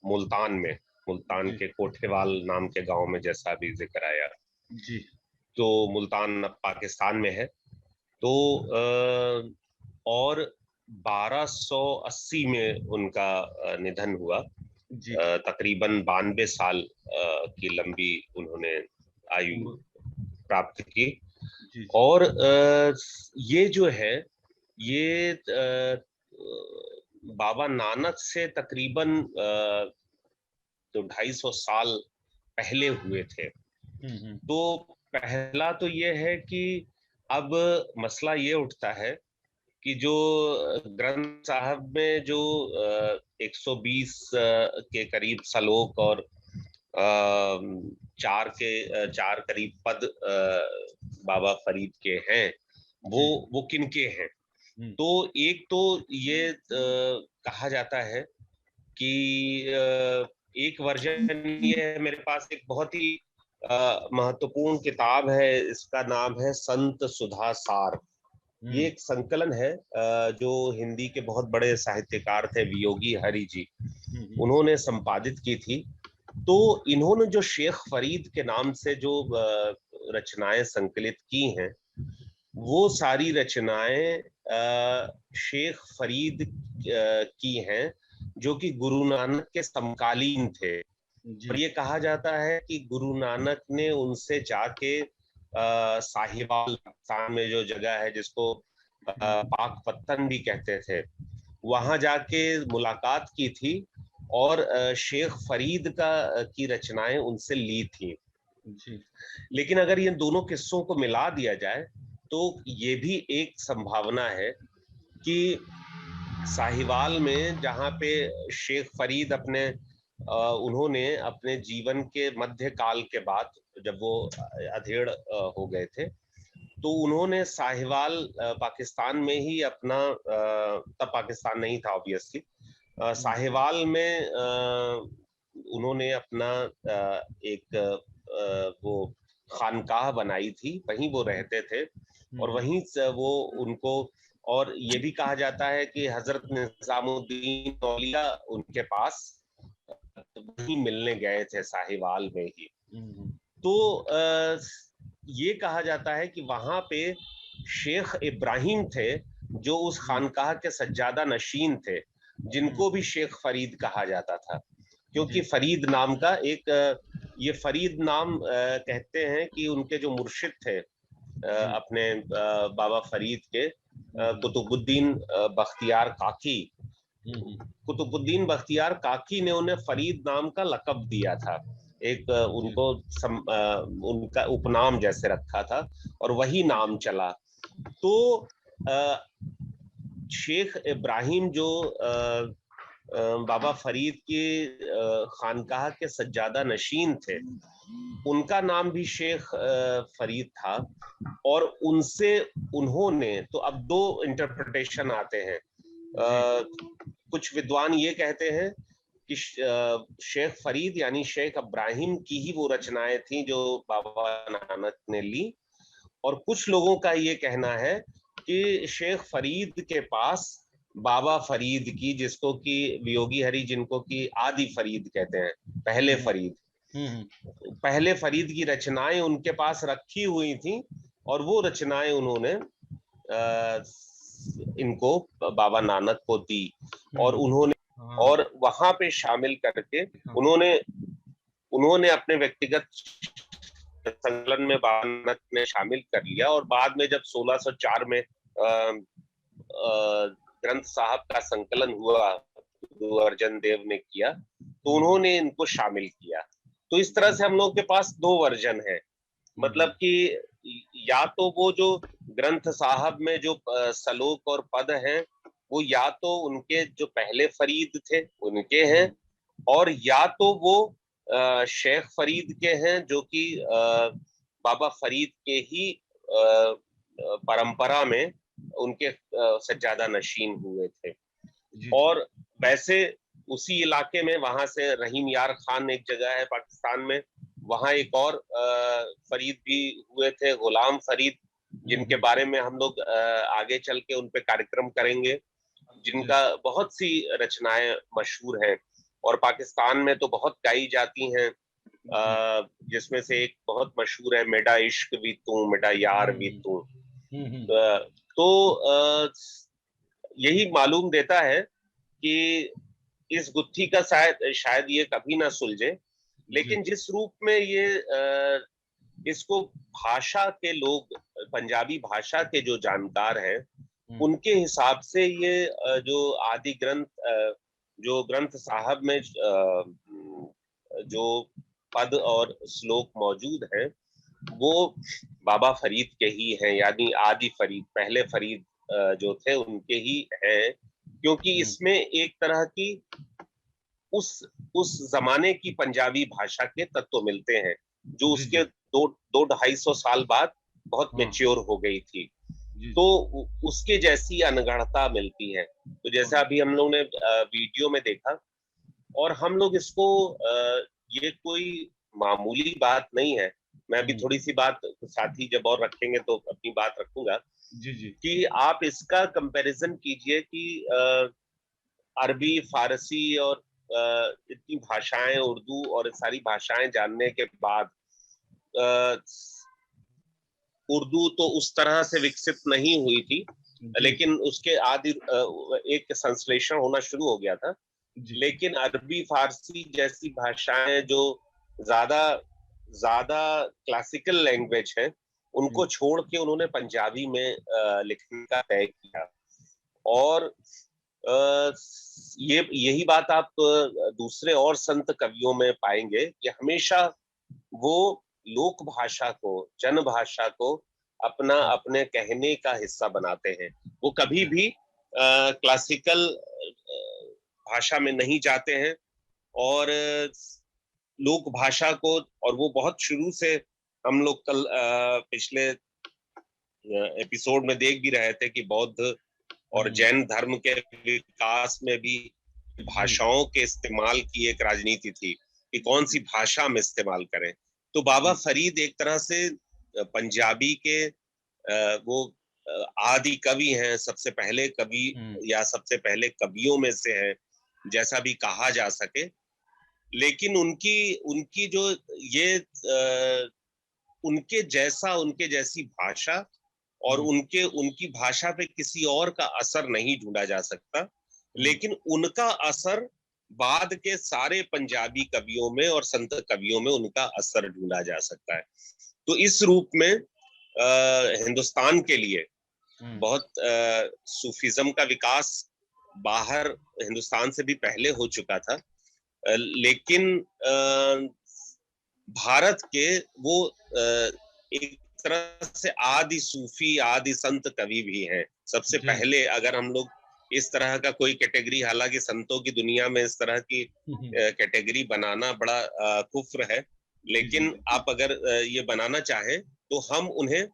मुल्तान में, मुल्तान के कोठेवाल नाम के गांव में, जैसा अभी जिक्र आया जी। तो मुल्तान अब पाकिस्तान में है। तो और 1280 में उनका निधन हुआ। तकरीबन 92 साल की लंबी उन्होंने आयु प्राप्त की। और ये जो है ये बाबा नानक से तकरीबन तो 250 साल पहले हुए थे। तो पहला तो ये है कि अब मसला ये उठता है कि जो ग्रंथ साहब में जो 120 के करीब सलोक और 4 करीब पद बाबा फरीद के हैं, वो किनके हैं। तो एक तो ये कहा जाता है कि एक वर्जन ये है, मेरे पास एक बहुत ही महत्वपूर्ण किताब है, इसका नाम है संत सुधा सार। ये एक संकलन है जो हिंदी के बहुत बड़े साहित्यकार थे वियोगी हरि जी, उन्होंने संपादित की थी। तो इन्होंने जो शेख फरीद के नाम से जो रचनाएं संकलित की हैं, वो सारी रचनाएं शेख फरीद की हैं, जो कि गुरु नानक के समकालीन थे। और ये कहा जाता है कि गुरु नानक ने उनसे जाके साहिवाल पाकिस्तान में जो जगह है जिसको पाक पत्तन भी कहते थे, वहां जाके मुलाकात की थी और शेख फरीद की रचनाएं उनसे ली थी। लेकिन अगर ये दोनों किस्सों को मिला दिया जाए तो ये भी एक संभावना है कि साहिवाल में जहाँ पे शेख फरीद उन्होंने अपने जीवन के मध्य काल के बाद, जब वो अधेड़ हो गए थे, तो उन्होंने साहिवाल पाकिस्तान में ही अपना, तब पाकिस्तान नहीं था ऑब्वियसली, साहिवाल में उन्होंने अपना एक वो खानकाह बनाई थी, वहीं वो रहते थे और वहीं से वो उनको, और ये भी कहा जाता है कि हजरत निजामुद्दीन औलिया उनके पास वहीं मिलने गए थे साहिवाल में ही। तो ये कहा जाता है कि वहां पे शेख इब्राहिम थे जो उस खानकाह के सज्जादा नशीन थे, जिनको भी शेख फरीद कहा जाता था, क्योंकि फरीद नाम का एक ये फरीद नाम कहते हैं कि उनके जो मुर्शिद थे अपने बाबा फरीद के कुतुबुद्दीन बख्तियार काकी, कुतुबुद्दीन बख्तियार काकी ने उन्हें फरीद नाम का लक़ब दिया था, एक उनको उनका उपनाम जैसे रखा था और वही नाम चला। तो शेख इब्राहिम जो बाबा फरीद के खानकाह के सज्जादा नशीन थे, उनका नाम भी शेख फरीद था, और उनसे उन्होंने, तो अब दो इंटरप्रिटेशन आते हैं। कुछ विद्वान ये कहते हैं कि शेख फरीद यानी शेख इब्राहिम की ही वो रचनाएं थी जो बाबा नानक ने ली, और कुछ लोगों का ये कहना है कि शेख फरीद के पास बाबा फरीद की, जिसको कि वियोगी हरि जिनको कि आदि फरीद कहते हैं, पहले फरीद, पहले फरीद की रचनाएं उनके पास रखी हुई थी, और वो रचनाएं उन्होंने इनको बाबा नानक को दी, और उन्होंने और वहां पे शामिल करके उन्होंने अपने व्यक्तिगत संकलन में बाबा नानक ने शामिल कर लिया, और बाद में जब 1604 में ग्रंथ साहब का संकलन हुआ, गुरु अर्जन देव ने किया, तो उन्होंने इनको शामिल किया। तो इस तरह से हम लोग के पास दो वर्जन है, मतलब कि या तो वो जो ग्रंथ साहब में जो सलोक और पद हैं, वो या तो उनके जो पहले फरीद थे उनके हैं, और या तो वो शेख फरीद के हैं जो कि बाबा फरीद के ही परंपरा में उनके सज्जादा नशीन हुए थे। और वैसे उसी इलाके में, वहां से रहीम यार खान एक जगह है पाकिस्तान में, वहां एक और फरीद भी हुए थे, गुलाम फरीद, जिनके बारे में हम लोग आगे चल के उन पे कार्यक्रम करेंगे, जिनका बहुत सी रचनाएं मशहूर हैं और पाकिस्तान में तो बहुत गाई जाती हैं, जिसमें से एक बहुत मशहूर है, मेडा इश्क भी तू मेडा यार भी तू। तो यही मालूम देता है कि इस गुत्थी का शायद ये कभी ना सुलझे, लेकिन जिस रूप में ये इसको भाषा के लोग, पंजाबी भाषा के जो जानकार हैं, उनके हिसाब से ये जो आदि ग्रंथ, जो ग्रंथ साहब में जो पद और श्लोक मौजूद हैं, वो बाबा फरीद के ही हैं, यानी आदि फरीद, पहले फरीद जो थे उनके ही हैं, क्योंकि इसमें एक तरह की उस जमाने की पंजाबी भाषा के तत्व मिलते हैं, जो उसके 200-250 साल बाद बहुत मैच्योर हो गई थी, तो उसके जैसी अनगढ़ता मिलती है। तो जैसा अभी हम लोग ने वीडियो में देखा, और हम लोग इसको ये कोई मामूली बात नहीं है, मैं अभी थोड़ी सी बात साथी जब और रखेंगे तो अपनी बात रखूंगा, कि आप इसका कंपैरिजन कीजिए कि अरबी, फारसी और इतनी भाषाएं, उर्दू और सारी भाषाएं जानने के बाद उर्दू तो उस तरह से विकसित नहीं हुई थी, लेकिन उसके आदि एक संश्लेषण होना शुरू हो गया था, लेकिन अरबी, फारसी जैसी भाषाएं जो ज्यादा क्लासिकल लैंग्वेज है, उनको छोड़ के उन्होंने पंजाबी में लिखने का तय किया। और यही बात आप दूसरे और संत कवियों में पाएंगे कि हमेशा वो लोक भाषा को, जन भाषा को अपने कहने का हिस्सा बनाते हैं। वो कभी भी क्लासिकल भाषा में नहीं जाते हैं, और लोक भाषा को, और वो बहुत शुरू से, हम लोग कल पिछले एपिसोड में देख भी रहे थे कि बौद्ध और जैन धर्म के विकास में भी भाषाओं के इस्तेमाल की एक राजनीति थी कि कौन सी भाषा में इस्तेमाल करें। तो बाबा फरीद एक तरह से पंजाबी के वो आदि कवि हैं, सबसे पहले कवि या सबसे पहले कवियों में से हैं, जैसा भी कहा जा सके। लेकिन उनकी जो ये उनके जैसी भाषा और उनकी भाषा पे किसी और का असर नहीं ढूंढा जा सकता, लेकिन उनका असर बाद के सारे पंजाबी कवियों में और संत कवियों में उनका असर ढूंढा जा सकता है। तो इस रूप में हिंदुस्तान के लिए बहुत सूफीज्म का विकास बाहर हिंदुस्तान से भी पहले हो चुका था, लेकिन भारत के वो एक तरह से आदि सूफी आदि संत कवि भी हैं। सबसे पहले अगर हम लोग इस तरह का कोई कैटेगरी, हालांकि संतों की दुनिया में इस तरह की कैटेगरी बनाना बड़ा कुफ्र है, लेकिन आप अगर ये बनाना चाहें तो हम उन्हें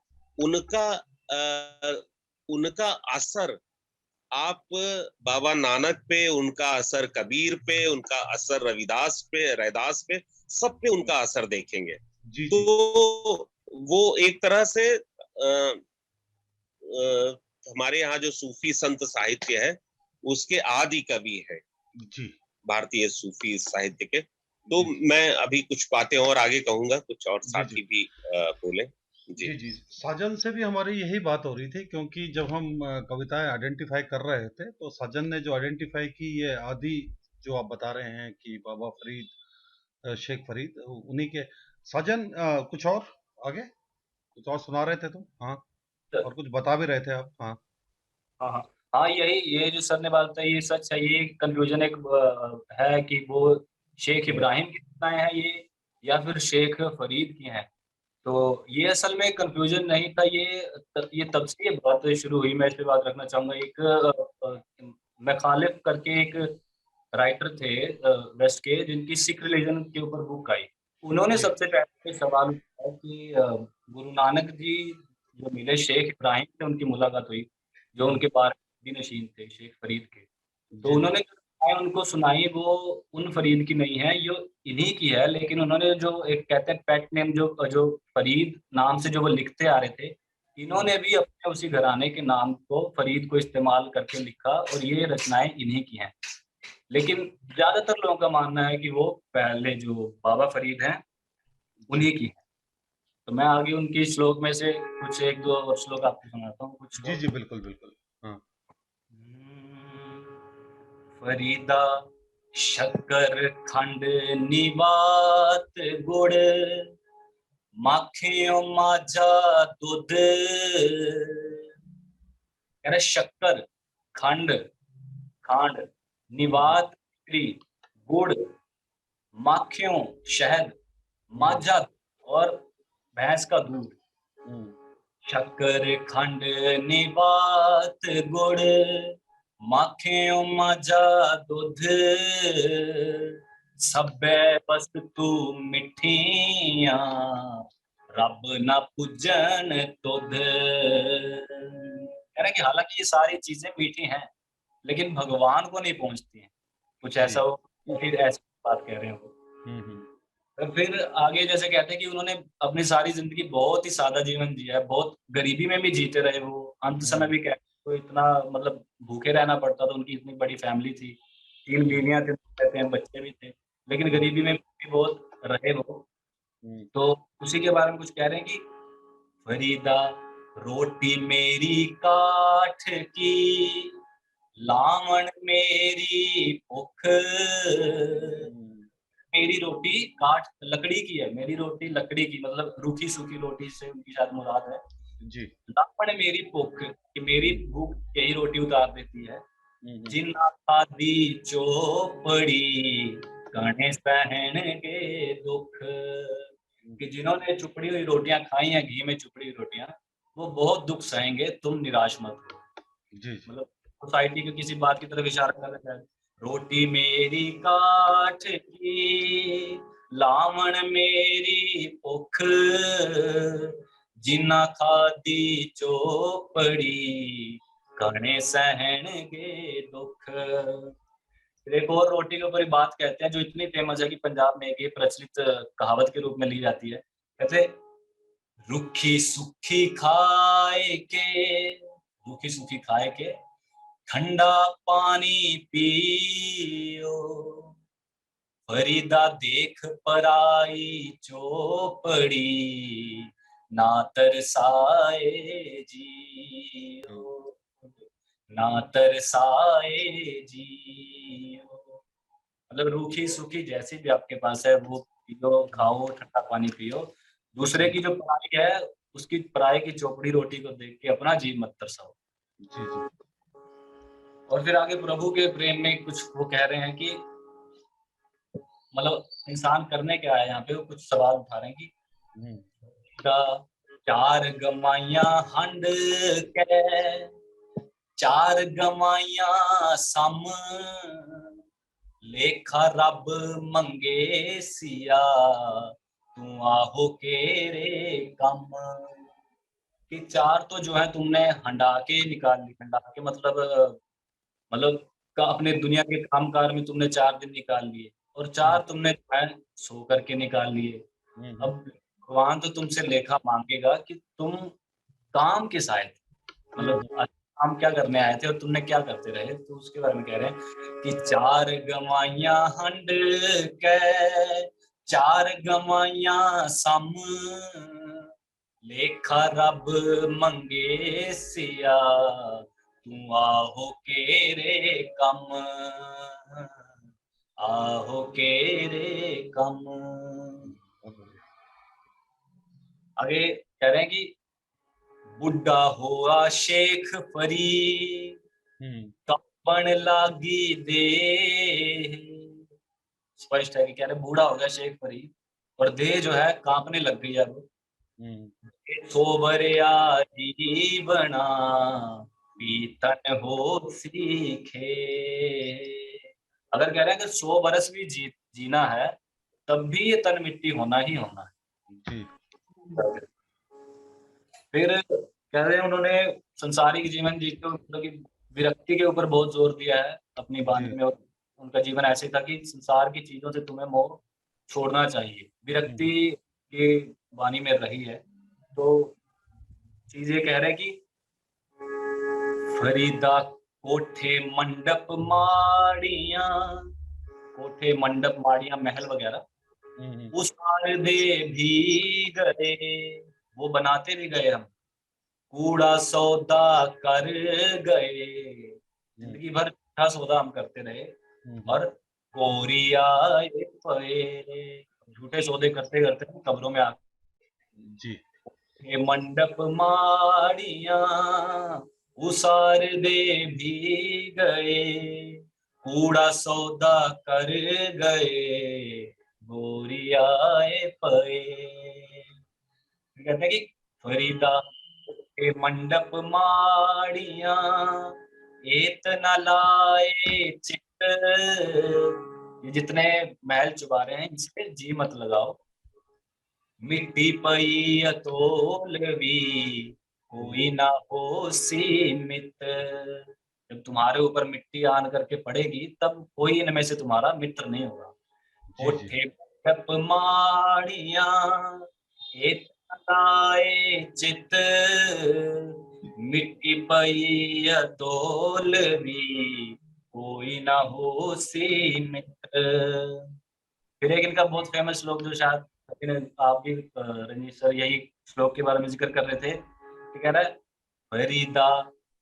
उनका असर, आप बाबा नानक पे, उनका असर कबीर पे, उनका असर रविदास पे, रैदास पे, सब पे उनका असर देखेंगे। तो वो एक तरह से हमारे यहाँ जो सूफी संत साहित्य है उसके आदि कवि है भारतीय सूफी साहित्य के। तो मैं अभी कुछ बातें और आगे कहूंगा, कुछ और साथी भी बोले। जी, साजन से भी हमारी यही बात हो रही थी, क्योंकि जब हम कविताएं आइडेंटिफाई कर रहे थे तो साजन ने जो आइडेंटिफाई की, ये आदि जो आप बता रहे हैं कि बाबा फरीद, शेख फरीद, उन्हीं के। साजन कुछ और आगे कुछ और सुना रहे थे तुम? हाँ, और कुछ बता भी रहे थे आप। हाँ, ये जो सर ने बात बताई ये सच है। ये कंफ्यूजन एक है कि वो शेख इब्राहिम की कविताएं हैं ये या फिर शेख फरीद की हैं। तो ये असल में कंफ्यूजन नहीं था, ये तब से ये बात शुरू हुई। मैं इस पे बात रखना चाहूंगा। एक मखालिफ करके एक राइटर थे वेस्ट के, जिनकी सिख रिलीजन के ऊपर बुक आई। उन्होंने सबसे पहले सवाल उठाया कि गुरु नानक जी जो मिले शेख इब्राहिम से, उनकी मुलाकात हुई, जो उनके बारह नशीन थे शेख फरीद के। तो उन्होंने उनको सुनाई, वो उन फरीद की नहीं है, ये इन्हीं की है। लेकिन उन्होंने जो एक कहते हैं पेट नेम, जो फरीद नाम से जो वो लिखते आ रहे थे, इन्होंने भी अपने उसी घराने के नाम को फरीद को इस्तेमाल करके लिखा, और ये रचनाएं इन्हीं की हैं। लेकिन ज्यादातर लोगों का मानना है कि वो पहले जो बाबा फरीद हैं उन्हीं की है। तो मैं आगे उनकी श्लोक में से कुछ एक दो और श्लोक आपको सुनाता हूँ। कुछ जी बिल्कुल बिल्कुल। हाँ। फरीदा शक्कर खंड निवात गुड़, माखियों माझा दूध। कह रहे शक्कर, खंड, खांड, निवात गुड़, माखियों शहद, माझा और भैंस का दूध। शक्कर खंड निवात गुड़, माखियों माझा दूध। सब्बे वस्तु मिठियां, रब ना पूजन तुध। कह रहे कि हालांकि ये सारी चीजें मीठी हैं, लेकिन भगवान को नहीं पहुंचती हैं। कुछ ऐसा हो, फिर ऐसी बात कह रहे हो। तो फिर आगे जैसे कहते हैं कि उन्होंने अपनी सारी जिंदगी बहुत ही सादा जीवन जिया है, बहुत गरीबी में भी जीते रहे वो। अंत समय भी कहते तो इतना मतलब भूखे रहना पड़ता था। उनकी इतनी बड़ी फैमिली थी, 3 बीवियां थी, कहते हैं बच्चे भी थे, लेकिन गरीबी में भी बहुत रहे वो। तो उसी के बारे में कुछ कह रहे हैं कि फरीदा रोटी मेरी काठ की, लावण मेरी भूख। मेरी रोटी काठ लकड़ी की है, मेरी रोटी लकड़ी की, मतलब रूखी सूखी रोटी से उनकी शायद मुराद है जी। लावण मेरी भूख, कि मेरी भूख यही रोटी उतार देती है। जिन्ना खादी चोपड़ी, कणे सहन के दुख। कि जिन्होंने चुपड़ी हुई रोटियां खाई हैं, घी में चुपड़ी हुई रोटियां, वो बहुत दुख सहेंगे, तुम निराश मत हो जी। मतलब सोसाइटी के किसी बात की तरफ इशारा कर रहा है। रोटी मेरी काठ की, लावण मेरी भुख, जिन्ना खादी चोपड़ी, कणे सहन के दुख। एक और रोटी के ऊपर बात कहते हैं जो इतनी फेमस है कि पंजाब में एक प्रचलित कहावत के रूप में ली जाती है। कहते रूखी सूखी खाए के, रूखी सूखी खाए के ठंडा पानी पियो, फरीदा देख पराई चोपड़ी, ना तरसाए जियो, ना तरसाए जियो। मतलब रूखी सूखी जैसी भी आपके पास है वो पियो, खाओ, ठंडा पानी पियो। दूसरे की जो पराई है उसकी पराई की चौपड़ी रोटी को देख के अपना जी मत तरसाओ। जी जी। और फिर आगे प्रभु के प्रेम में कुछ वो कह रहे हैं कि मतलब इंसान करने क्या है यहाँ पे, वो कुछ सवाल उठा रहे हैं कि का चार गमाइया हंड के, चार गमाइया सम, लेखा रब मंगे सिया, तू आहो के रे कम। कि चार तो जो है तुमने हंडा के निकाल ली, हंडा के मतलब का अपने दुनिया के कामकाज में तुमने 4 दिन निकाल लिए, और 4 तुमने जो है सो करके निकाल लिए। अब भगवान तो तुमसे लेखा मांगेगा कि तुम काम किस आए थे, मतलब काम क्या करने आए थे और तुमने क्या करते रहे। तो उसके बारे में कह रहे हैं कि चार गवाइया हंड के, चार गवाइया सम, लेखा रब मंगे सिया, तू आहो के रे कम, आहो के रे कम। आगे कह रहे हैं कि बुढ़ा हुआ शेख फरीद, कांपन लागी दे। स्पष्ट है कि कह रहे बूढ़ा हो गया शेख फरीद और देह जो है कांपने लग गई अब। सोबरिया जीवना पीतन हो सीखे। अगर कह रहे हैं कि 100 बरस भी जीना है तब भी ये तन मिट्टी होना ही होना है। फिर कह रहे हैं उन्होंने संसारिक जीवन जीते मतलब कि विरक्ति के ऊपर बहुत जोर दिया है अपनी वाणी में, और उनका जीवन ऐसे था कि संसार की चीजों से तुम्हें मोह छोड़ना चाहिए, विरक्ति की वाणी में रही है। तो चीज ये कह रहे हैं कि फरीदा कोठे मंडप माड़ियां, कोठे मंडप माड़ियां महल वगैरह उसार दे भी गए, वो बनाते भी गए हम, कूड़ा सौदा कर गए, जिंदगी भर झूठा सौदा हम करते रहे और कोरियाए पे, झूठे सौदे करते करते हम कब्रों में आ जी। ये मंडप माड़ियां उसार दे भी गए, कूड़ा सौदा कर गए, गोरियाए पे। कहते हैं कि फरीदा के मंडप माड़ियां एत न लाए चित, ये जितने महल चुबारे हैं इनसे जी मत लगाओ। मिट्टी पई अतोलवी कोई ना हो सीमित, जब तुम्हारे ऊपर मिट्टी आन करके पड़ेगी तब कोई इनमें से तुम्हारा मित्र नहीं होगा। कोठे मंडप माड़ियां एत लाए चित, मिट्टी पई अतोलवी कोई ना हो सीमित। फिर एक इनका बहुत फेमस श्लोक जो शायद आप भी रंजीत सर यही श्लोक के बारे में जिक्र कर रहे थे कि कह रहा है फरीदा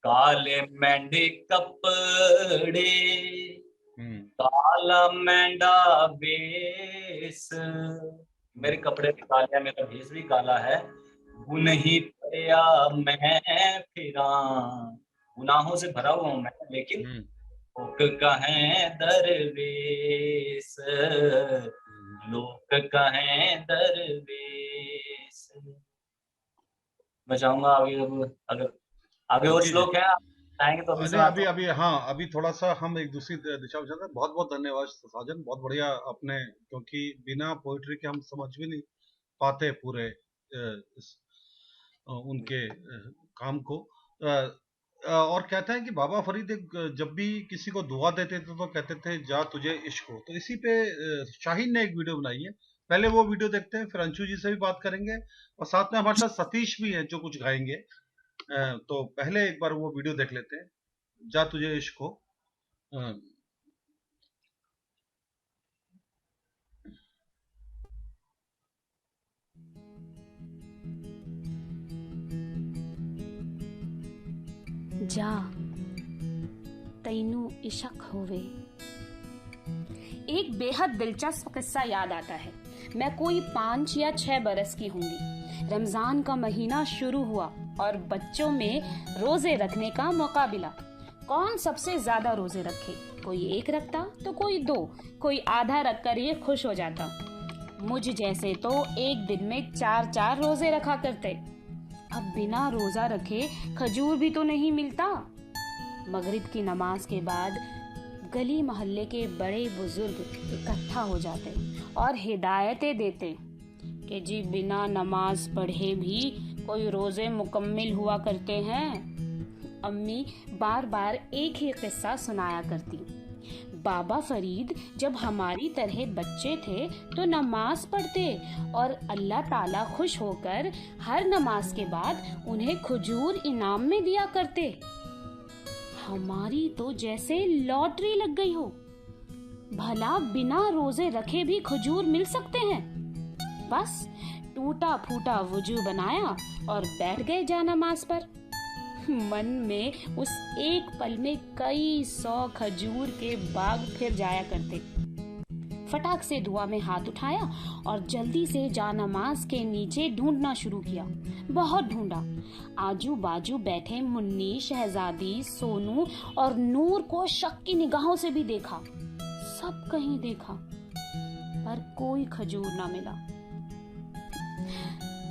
काले मेंढे कपड़े, काला मेंढा बेस, मेरे कपड़े भी काले हैं, मेरा भेष भी काला है, गुन ही पया मैं फिरा, गुनाहों से भरा हुआ हूं मैं, लेकिन लोक कहें दरवेश, लोक कहें दरवेश। मैं चाहूंगा आगे अगर आगे और श्लोक है आएंगे तो अभी अभी अभी हाँ अभी थोड़ा सा हम एक दूसरी दिशा में चलते हैं। बहुत बहुत धन्यवाद साजन, बहुत बढ़िया आपने, क्योंकि बिना पोइट्री के हम समझ भी नहीं पाते पूरे उनके काम को। और कहते हैं कि बाबा फरीद जब भी किसी को दुआ देते थे तो कहते थे जा तुझे इश्क हो। तो इसी पे शाहीन ने एक वीडियो बनाई है, पहले वो वीडियो देखते हैं, फिर अंशु जी से भी बात करेंगे और साथ में हमारे साथ सतीश भी हैं जो कुछ गाएंगे। तो पहले एक बार वो वीडियो देख लेते हैं, जा तुझे इश्क हो। जा तैनू इशक होवे। एक बेहद दिलचस्प किस्सा याद आता है। मैं कोई 5 या 6 बरस की होंगी। रमजान का महीना शुरू हुआ और बच्चों में रोजे रखने का मुकाबला। कौन सबसे ज्यादा रोजे रखे? कोई 1 रखता तो कोई 2, कोई आधा रख कर ये खुश हो जाता। मुझ जैसे तो एक दिन में 4-4 रोजे रखा करते। अब बिना रोजा रखे खजूर भी तो नहीं मिलता। मगरिब की नमाज के बाद गली मोहल्ले के बड़े बुजुर्ग इकट्ठा हो जाते और हिदायतें देते कि जी बिना नमाज पढ़े भी कोई रोजे मुकम्मिल हुआ करते हैं। अम्मी बार बार एक ही किस्सा सुनाया करती। बाबा फरीद जब हमारी तरह बच्चे थे तो नमाज पढ़ते और अल्लाह ताला खुश होकर हर नमाज के बाद उन्हें खजूर इनाम में दिया करते। हमारी तो जैसे लॉटरी लग गई हो। भला बिना रोजे रखे भी खजूर मिल सकते हैं? बस टूटा फूटा वुजू बनाया और बैठ गए जानमाज पर। मन में उस एक पल में कई 100 खजूर के बाग फिर जाया करते। फटाक से दुआ में हाथ उठाया और जल्दी से जानमाज के नीचे ढूंढना शुरू किया। बहुत ढूंढा। आजू बाजू बैठे मुन्नी, शहजादी, सोनू और नूर को शक की निगाहों से भी देखा। सब कहीं देखा पर कोई खजूर ना मिला।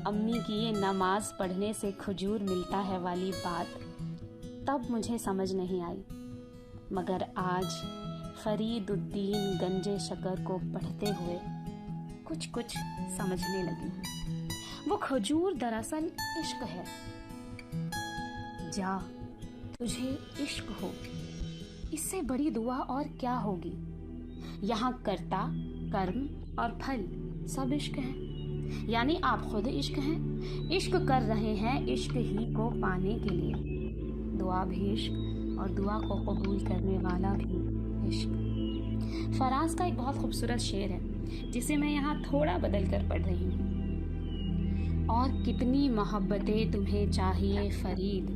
अम्मी की ये नमाज पढ़ने से खजूर मिलता है वाली बात तब मुझे समझ नहीं आई, मगर आज फरीदुद्दीन गंजे शकर को पढ़ते हुए कुछ कुछ समझने लगी। वो खजूर दरअसल इश्क है। जा तुझे इश्क हो, इससे बड़ी दुआ और क्या होगी। यहाँ कर्ता, कर्म और फल सब इश्क है। यानी आप खुद इश्क हैं, इश्क कर रहे हैं इश्क ही को पाने के लिए। दुआ भी इश्क और दुआ को कबूल करने वाला भी इश्क। फराज का एक बहुत खूबसूरत शेर है जिसे मैं यहाँ थोड़ा बदल कर पढ़ रही हूँ। और कितनी मोहब्बतें तुम्हें चाहिए फरीद,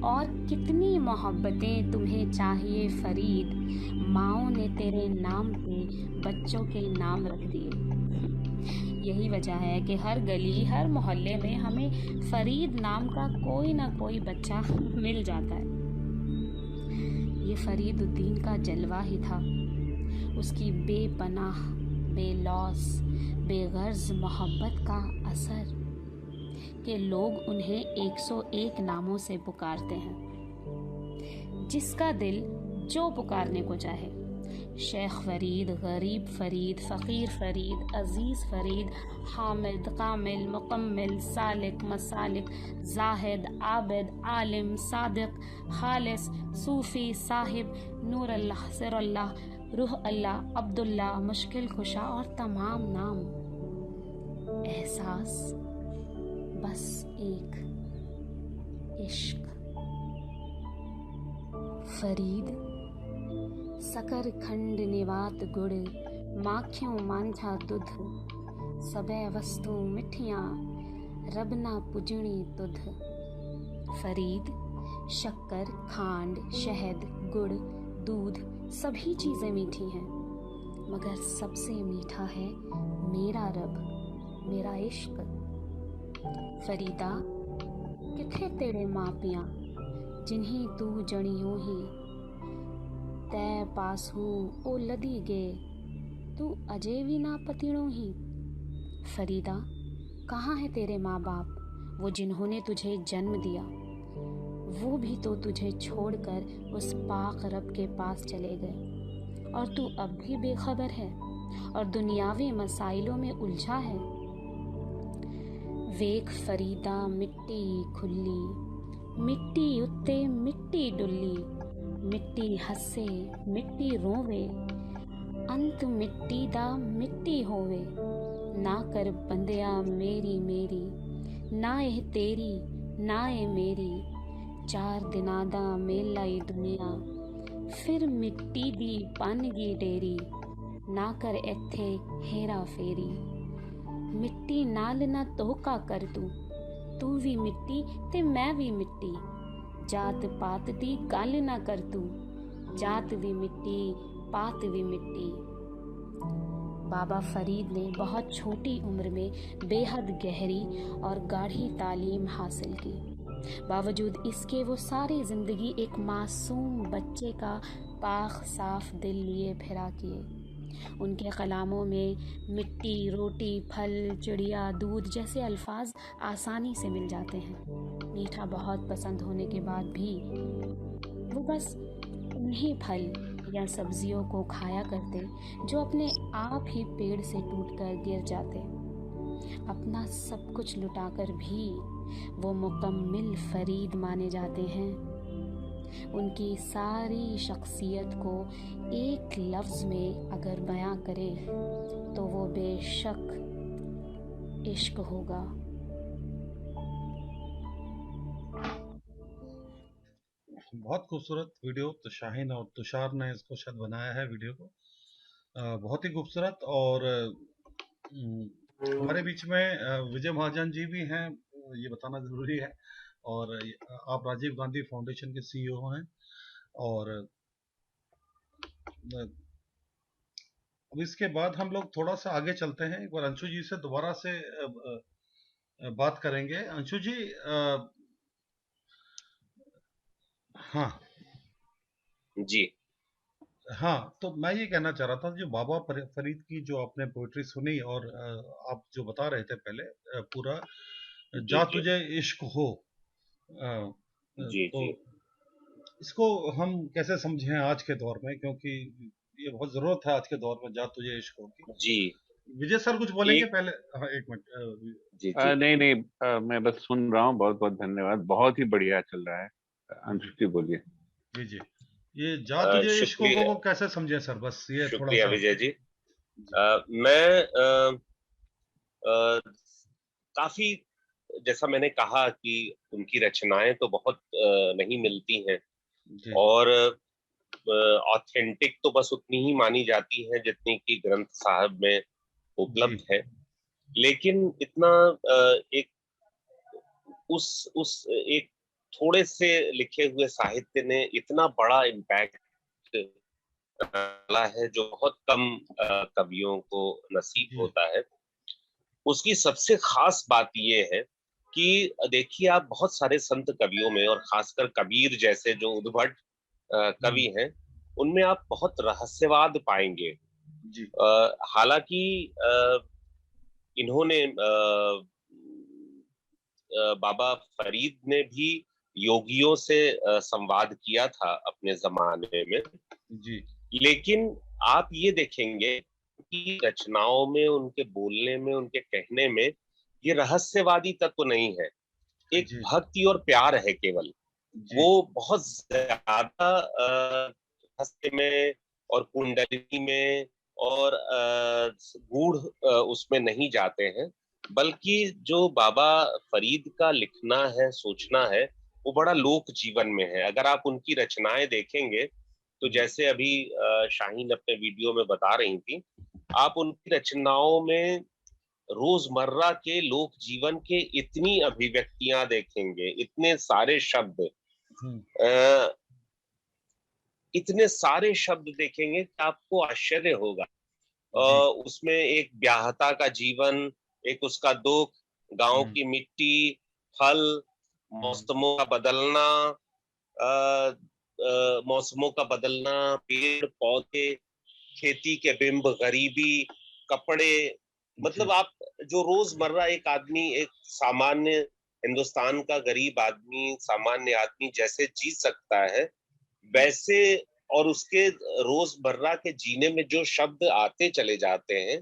और कितनी मोहब्बतें तुम्हें चाहिए फरीद, माओ ने तेरे नाम पे बच्चों के नाम रख दिए। यही वजह है कि हर गली, हर मोहल्ले में हमें फरीद नाम का कोई ना कोई बच्चा मिल जाता है। ये फरीदुद्दीन का जलवा ही था, उसकी बेपनाह, बेलौस, बेगर्ज मोहब्बत का असर कि लोग उन्हें 101 नामों से पुकारते हैं। जिसका दिल जो पुकारने को चाहे, शेख फरीद, गरीब फरीद, फ़कीर फरीद, अज़ीज़ फरीद, हामिद, कामिल, मुकम्मिल, सालिक, मसालिक, जाहिद, आबिद, आलिम, सादिक, खालिस, सूफ़ी, साहिब, नूर अल्लाह, सिर अल्लाह, रूह अल्लाह, अब्दुल्ला, मुश्किल कुशा और तमाम नाम। एहसास बस एक इश्क। फरीद सकर खंड निवात गुड़, माखियों मांझा दुध, सबे वस्तु मिठियाँ, रबना पुजणी तुध। फरीद शक्कर, खांड, शहद, गुड़, दूध सभी चीज़ें मीठी हैं, मगर सबसे मीठा है मेरा रब, मेरा इश्क। फरीदा किथे तेरे मापियाँ जिन्हीं तू जणियों ही, तै पासू ओ लदी गे तू अजय भी ना पतिणों ही। फरीदा कहाँ है तेरे माँ बाप, वो जिन्होंने तुझे जन्म दिया, वो भी तो तुझे छोड़कर उस पाक रब के पास चले गए और तू अब भी बेखबर है और दुनियावी मसाइलों में उलझा है। वेख फरीदा मिट्टी खुली, मिट्टी उत्ते मिट्टी डुल्ली, मिट्टी हसे मिट्टी रोवे, अंत मिट्टी दा मिट्टी होवे। ना कर बंदिया मेरी मेरी, ना एह तेरी ना ए मेरी, 4 दिनां दा मेला ई दुनिया, फिर मिट्टी दी बन गई डेरी, ना कर इत्थे हेरा फेरी। मिट्टी नाल ना धोखा कर तू भी मिट्टी ते मैं भी मिट्टी, जात पात दी गल ना कर तू, जात भी मिट्टी पात भी मिट्टी। बाबा फरीद ने बहुत छोटी उम्र में बेहद गहरी और गाढ़ी तालीम हासिल की। बावजूद इसके वो सारी ज़िंदगी एक मासूम बच्चे का पाक साफ दिल लिए फिरा किए। उनके कलामों में मिट्टी, रोटी, फल, चिड़िया, दूध जैसे अल्फाज आसानी से मिल जाते हैं। मीठा बहुत पसंद होने के बाद भी वो बस उन्हीं फल या सब्जियों को खाया करते जो अपने आप ही पेड़ से टूटकर गिर जाते। अपना सब कुछ लुटाकर भी वो मुकम्मिल फरीद माने जाते हैं। उनकी सारी शख्सियत को एक लफ्ज़ में अगर बयां करे तो वो बेशक इश्क होगा। बहुत खूबसूरत वीडियो तो शाहीन और तुषार ने इसको शायद बनाया है वीडियो को, बहुत ही खूबसूरत। और हमारे बीच में विजय महाजन जी भी हैं, ये बताना ज़रूरी है। और आप राजीव गांधी फाउंडेशन के CEO हैं। और अब इसके बाद हम लोग थोड़ा सा आगे चलते हैं, एक बार अंशु जी से दोबारा से बात करेंगे। अंशु जी, हाँ जी, हाँ, तो मैं ये कहना चाह रहा था, जो बाबा फरीद की जो आपने पोइट्री सुनी और आप जो बता रहे थे पहले पूरा जा तुझे इश्क हो, जी, तो जी। इसको हम कैसे समझें आज के दौर में, क्योंकि ये बहुत जरूरत है आज के दौर में जा तुझे इश्क हो की। जी, विजय सर कुछ बोलेंगे पहले? हाँ, एक मिनट। जी, नहीं, मैं बस सुन रहा हूँ। बहुत बहुत धन्यवाद, बहुत ही बढ़िया चल रहा है। अंशु जी बोलिए। जी जी, ये जा तुझे इश्क को कैसे समझे सर, बस ये थोड़ा शुक्रिया सा। विजय जी। मैं काफी, जैसा मैंने कहा कि उनकी रचनाएं तो बहुत नहीं मिलती हैं, और ऑथेंटिक तो बस उतनी ही मानी जाती हैं जितनी कि ग्रंथ साहब में उपलब्ध है। लेकिन इतना एक उस एक थोड़े से लिखे हुए साहित्य ने इतना बड़ा इम्पैक्ट डाला है जो बहुत कम कवियों को नसीब होता है। उसकी सबसे खास बात ये है कि देखिए, आप बहुत सारे संत कवियों में और खासकर कबीर जैसे जो उद्भट कवि हैं, उनमें आप बहुत रहस्यवाद पाएंगे। हालांकि इन्होंने बाबा फरीद ने भी योगियों से संवाद किया था अपने जमाने में जी। लेकिन आप ये देखेंगे कि रचनाओं में, उनके बोलने में, उनके कहने में ये रहस्यवादी तत्व नहीं है, एक भक्ति और प्यार है केवल। वो बहुत ज्यादा रहस्य में और कुंडलिनी में और गूढ़ उसमें नहीं जाते हैं, बल्कि जो बाबा फरीद का लिखना है, सोचना है, वो बड़ा लोक जीवन में है। अगर आप उनकी रचनाएं देखेंगे तो जैसे अभी शाहीन अपने वीडियो में बता रही थी, आप उनकी रचनाओं में रोजमर्रा के लोक जीवन के इतनी अभिव्यक्तियां देखेंगे, इतने सारे शब्द, इतने सारे शब्द देखेंगे कि आपको आश्चर्य होगा। उसमें एक ब्याहता का जीवन, एक उसका दुख, गांव की मिट्टी, फल, मौसमों का बदलना, मौसमों का बदलना, पेड़ पौधे, खेती के बिंब, गरीबी, कपड़े, मतलब आप जो रोजमर्रा एक आदमी, एक सामान्य हिंदुस्तान का गरीब आदमी, सामान्य आदमी जैसे जी सकता है, वैसे, और उसके रोजमर्रा के जीने में जो शब्द आते चले जाते हैं,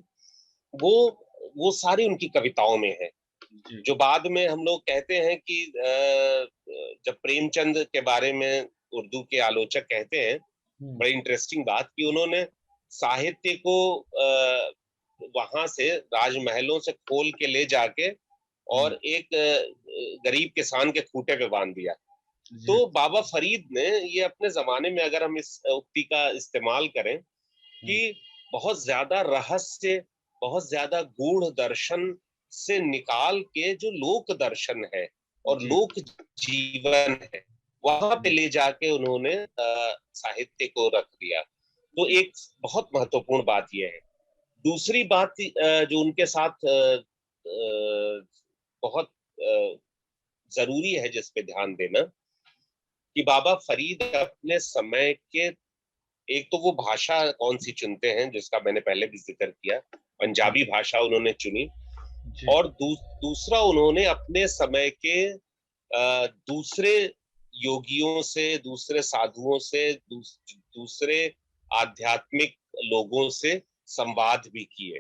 वो सारी उनकी कविताओं में है। जो बाद में हम लोग कहते हैं कि जब प्रेमचंद के बारे में उर्दू के आलोचक कहते हैं, बड़ी इंटरेस्टिंग बात, कि उन्होंने साहित्य को वहां से, राजमहलों से खोल के ले जाके और एक गरीब किसान के खूंटे पे बांध दिया। तो बाबा फरीद ने ये अपने जमाने में, अगर हम इस उक्ति का इस्तेमाल करें, कि बहुत ज्यादा रहस्य, बहुत ज्यादा गूढ़ दर्शन से निकाल के जो लोक दर्शन है और लोक जीवन है, वहां पे ले जाके उन्होंने साहित्य को रख दिया। तो एक बहुत महत्वपूर्ण बात यह है। दूसरी बात जो उनके साथ बहुत जरूरी है जिस पे ध्यान देना, कि बाबा फरीद अपने समय के, एक तो वो भाषा कौन सी चुनते हैं जिसका मैंने पहले भी जिक्र किया, पंजाबी भाषा उन्होंने चुनी, और दूसरा उन्होंने अपने समय के दूसरे योगियों से, दूसरे साधुओं से, दूसरे आध्यात्मिक लोगों से संवाद भी किए।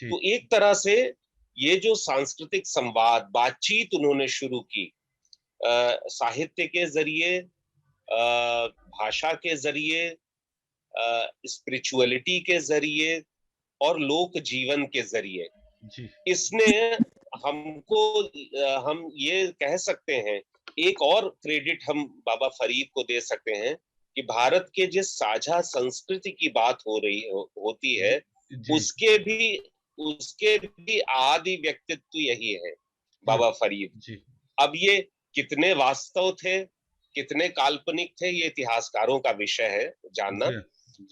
तो एक तरह से ये जो सांस्कृतिक संवाद, बातचीत उन्होंने शुरू की, साहित्य के जरिए, भाषा के जरिए, स्पिरिचुअलिटी के जरिए और लोक जीवन के जरिए, इसने हमको, हम ये कह सकते हैं, एक और क्रेडिट हम बाबा फरीद को दे सकते हैं कि भारत के जिस साझा संस्कृति की बात होती है, उसके भी आदि व्यक्तित्व यही है, बाबा फरीद। अब ये कितने वास्तव थे, कितने काल्पनिक थे, ये इतिहासकारों का विषय है जानना,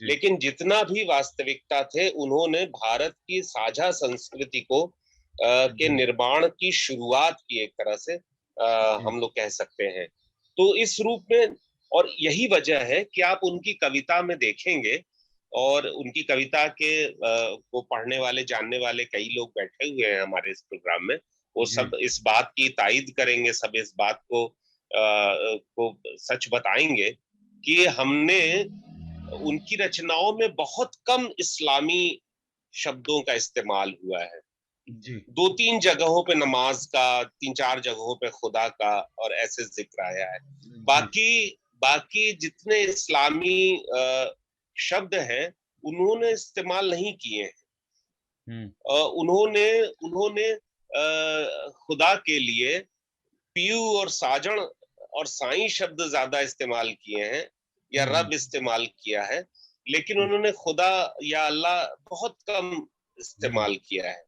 लेकिन जितना भी वास्तविकता थे, उन्होंने भारत की साझा संस्कृति को के निर्माण की शुरुआत की, एक तरह से हम लोग कह सकते हैं। तो इस रूप में, और यही वजह है कि आप उनकी कविता में देखेंगे, और उनकी कविता के को पढ़ने वाले, जानने वाले कई लोग बैठे हुए हैं हमारे इस प्रोग्राम में, वो सब इस बात की तायद करेंगे, सब इस बात को सच बताएंगे कि हमने उनकी रचनाओं में बहुत कम इस्लामी शब्दों का इस्तेमाल हुआ है। 2-3 जगहों पे नमाज का, 3-4 जगहों पे खुदा का, और ऐसे जिक्र आया है। बाकी जितने इस्लामी शब्द हैं, उन्होंने इस्तेमाल नहीं किए हैं। उन्होंने खुदा के लिए पीयू और साजन और साईं शब्द ज्यादा इस्तेमाल किए हैं, या रब इस्तेमाल किया है, लेकिन उन्होंने खुदा या अल्लाह बहुत कम इस्तेमाल किया है।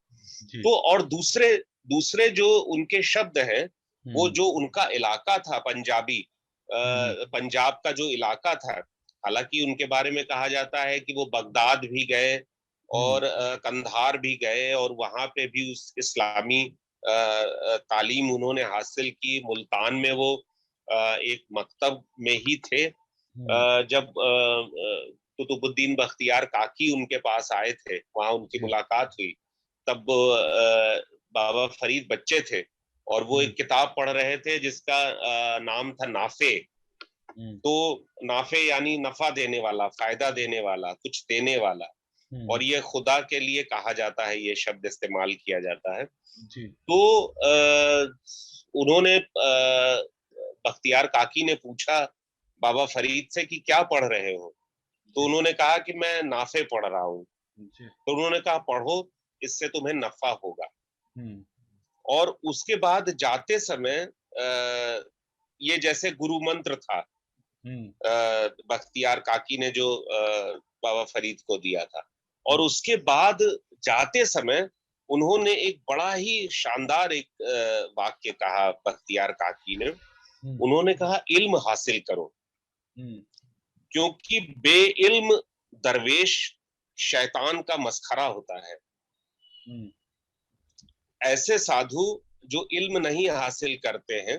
तो और दूसरे जो उनके शब्द हैं, वो जो उनका इलाका था पंजाबी, पंजाब का जो इलाका था, हालांकि उनके बारे में कहा जाता है कि वो बगदाद भी गए और कंधार भी गए, और वहां पे भी उस इस्लामी तालीम उन्होंने हासिल की। मुल्तान में वो एक मकतब में ही थे। जब कुतुबुद्दीन बख्तियार काकी उनके पास आए थे, वहां उनकी मुलाकात हुई, तब बाबा फरीद बच्चे थे, और वो एक किताब पढ़ रहे थे जिसका नाम था नाफे। तो नाफे यानी नफा देने वाला, फायदा देने वाला, कुछ देने वाला, और ये खुदा के लिए कहा जाता है, ये शब्द इस्तेमाल किया जाता है। तो उन्होंने, बख्तियार काकी ने पूछा बाबा फरीद से कि क्या पढ़ रहे हो, तो उन्होंने कहा कि मैं नाफे पढ़ रहा हूँ। तो उन्होंने कहा पढ़ो, इससे तुम्हें नफा होगा। और उसके बाद जाते समय ये जैसे गुरु मंत्र था, बख्तियार काकी ने जो बाबा फरीद को दिया था, और उसके बाद जाते समय उन्होंने एक बड़ा ही शानदार एक वाक्य कहा बख्तियार काकी ने। उन्होंने कहा इल्म हासिल करो, क्योंकि बेइल्म दरवेश शैतान का मस्खरा होता है। ऐसे साधु जो इल्म नहीं हासिल करते हैं,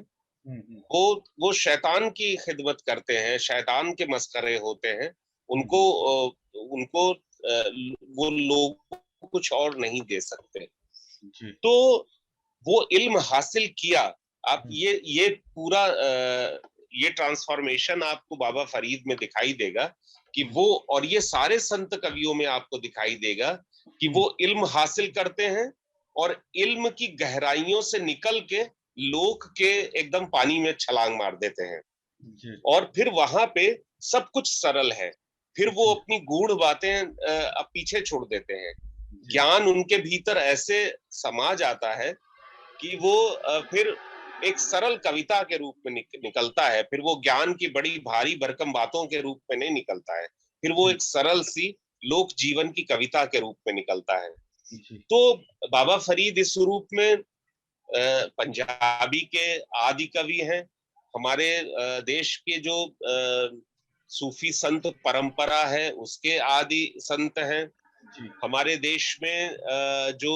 वो शैतान की खिदमत करते हैं, शैतान के मस्खरे होते हैं। उनको वो लोग कुछ और नहीं दे सकते। तो वो इल्म हासिल किया। आप ये पूरा ये ट्रांसफॉर्मेशन आपको बाबा फरीद में दिखाई देगा कि वो, और ये सारे संत कवियों में आपको दिखाई देगा कि वो इल्म हासिल करते हैं और इल्म की गहराइयों से निकल के लोक के एकदम पानी में छलांग मार देते हैं, और फिर वहां पे सब कुछ सरल है। फिर वो अपनी गूढ़ बातें अब पीछे छोड़ देते हैं। ज्ञान उनके भीतर ऐसे समा जाता है कि वो फिर एक सरल कविता के रूप में निकलता है। फिर वो ज्ञान की बड़ी भारी भरकम बातों के रूप में नहीं निकलता है, फिर वो एक सरल सी लोक जीवन की कविता के रूप में निकलता है। तो बाबा फरीद इस रूप में पंजाबी के आदि कवि हैं, हमारे देश के जो सूफी संत परंपरा है उसके आदि संत हैं। हमारे देश में जो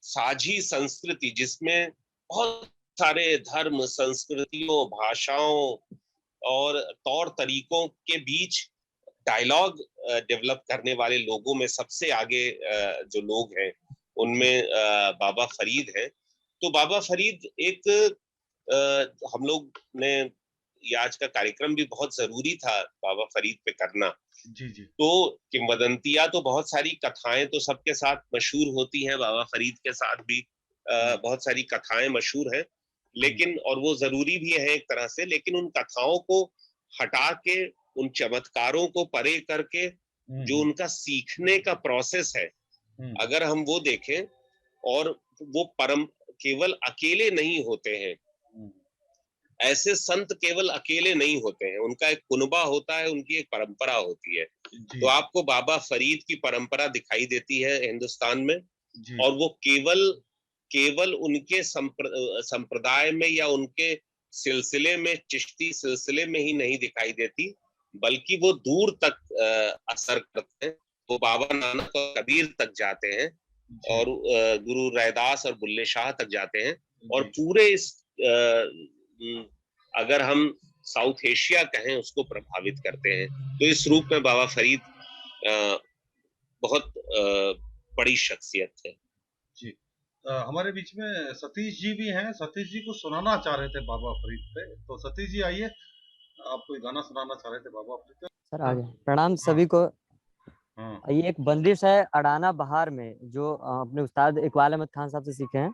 साझी संस्कृति जिसमें बहुत सारे धर्म, संस्कृतियों, भाषाओं और तौर तरीकों के बीच डायलॉग डेवलप करने वाले लोगों में सबसे आगे जो लोग हैं उनमें बाबा फरीद हैं। तो बाबा फरीद एक हम लोग ने ये आज का कार्यक्रम भी बहुत जरूरी था बाबा फरीद पे करना। जी जी। तो किंवदंतियां तो बहुत सारी, कथाएं तो सबके साथ मशहूर होती हैं, बाबा फरीद के साथ भी बहुत सारी कथाएं मशहूर हैं, लेकिन और वो जरूरी भी है एक तरह से, लेकिन उन कथाओं को हटा के, उन चमत्कारों को परे करके जो उनका सीखने का प्रोसेस है, अगर हम वो देखें, और वो केवल अकेले नहीं होते हैं, ऐसे संत केवल अकेले नहीं होते हैं, उनका एक कुनबा होता है, उनकी एक परंपरा होती है। तो आपको बाबा फरीद की परंपरा दिखाई देती है हिंदुस्तान में, और वो केवल उनके संप्रदाय में या उनके सिलसिले में, चिश्ती सिलसिले में ही नहीं दिखाई देती, बल्कि वो दूर तक असर करते हैं। वो बाबा नानक और कबीर तक जाते हैं, और गुरु रैदास और बुल्ले शाह तक जाते हैं, और पूरे इस अगर हम साउथ एशिया कहें उसको प्रभावित करते हैं। तो इस रूप में बाबा फरीद बहुत बड़ी शख्सियत है। जी। हमारे बीच में सतीश जी भी हैं। सतीश जी को सुनाना चाह रहे थे बाबा फरीद पे, तो सतीश जी आइए, आप कोई गाना सुनाना चाह रहे थे बाबा फरीद पे। सर आगे प्रणाम सभी को। ये एक बंदिश है अडाना बहार में, जो अपने उस्ताद इकबाल अहमद खान साहब से सीखे हैं,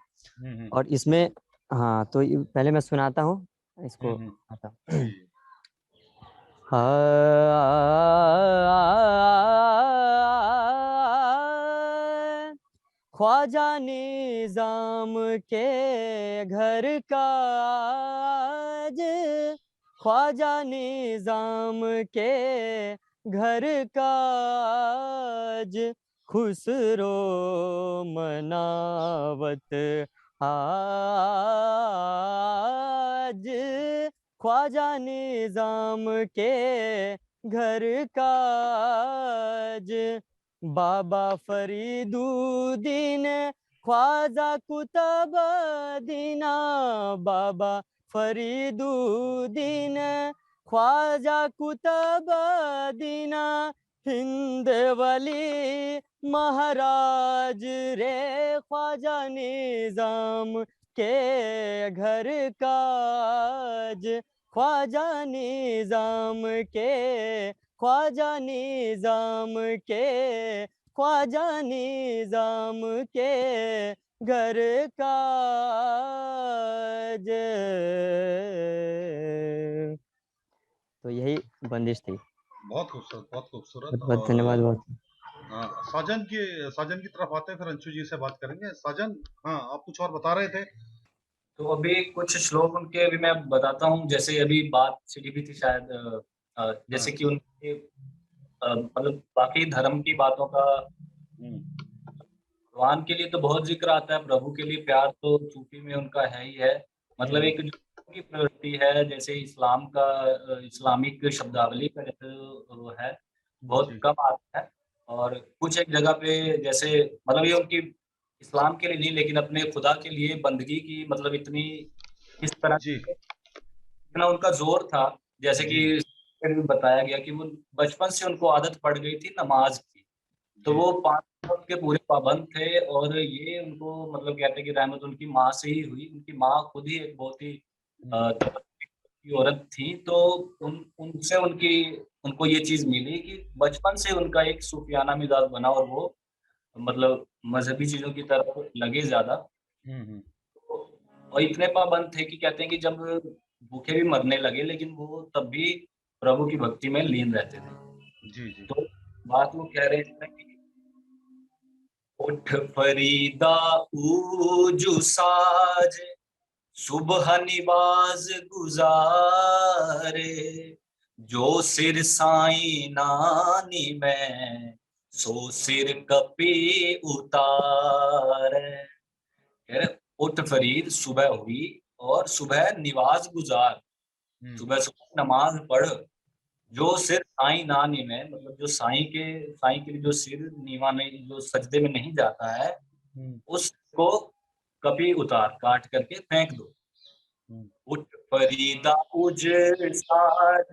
और इसमें हाँ, तो पहले मैं सुनाता हूँ इसको। आता ख्वाजा निजाम के घर का आज, ख्वाजा निजाम के घर का आज, खुसरो मनावत आज, ख्वाजा निजाम के घर का आज, बाबा फरीदुद्दीन ख्वाजा कुतुबुद्दीना, बाबा फरीदुद्दीन ख्वाजा कुतुबुद्दीना, हिंद वली महाराज रे, ख्वाजा निजाम के घर का आज, ख्वाजा निजाम के, ख्वाजा निजाम के, ख्वाजा निजाम के घर का आज। तो यही बंदिश थी। बहुत खूबसूरत, बहुत खूबसूरत। बहुत धन्यवाद। बहुत साजन की तरफ आते हैं, फिर अंशु जी से बात करेंगे। साजन, हाँ, आप कुछ और बता रहे थे। तो अभी कुछ श्लोक उनके अभी मैं बताता हूँ, जैसे अभी बात छिड़ी भी थी शायद, जैसे कि उनके मतलब बाकी धर्म की बातों का भगवान के लिए तो बहुत जिक्र आता है, प्रभु के लिए प्यार तो सूफी में उनका है ही है। मतलब एक जो की प्रवृत्ति है, जैसे इस्लाम का इस्लामिक शब्दावली का जैसे है बहुत कम आता है, और कुछ एक जगह पे जैसे मतलब ये उनकी इस्लाम के लिए नहीं लेकिन अपने खुदा के लिए बंदगी की मतलब इतनी इस तरह इतना उनका जोर था, जैसे कि बताया गया कि वो बचपन से उनको आदत पड़ गई थी नमाज की, तो वो 5 वक्त के पूरे पाबंद थे। और ये उनको मतलब कहते हैं कि रहमत उनकी माँ से ही हुई। उनकी माँ खुद ही एक बहुत ही औरत थी, तो उनसे उनको ये चीज मिली कि बचपन से उनका एक सूफियाना मिजाज बना, और वो मतलब मजहबी चीजों की तरफ लगे ज्यादा, और इतने पाबंद थे कि कहते हैं कि जब भूखे भी मरने लगे लेकिन वो तब भी प्रभु की भक्ति में लीन रहते थे। जी जी। तो बात वो कह रहे थे कि उठ फरीदा ऊजु साज, सुबह निवाज गुजारे, जो सिर साईं नानी में सो सिर कपी उतारे। उठ फरीद, सुबह हुई और सुबह निवाज गुजार, सुबह सुबह नमाज पढ़, जो सिर साईं ना निमे, मतलब जो साईं के लिए जो सिर नीवा नहीं, जो सजदे में नहीं जाता है, उसको कभी उतार, काट करके फेंक दो। उठ फरीदा उजर सार,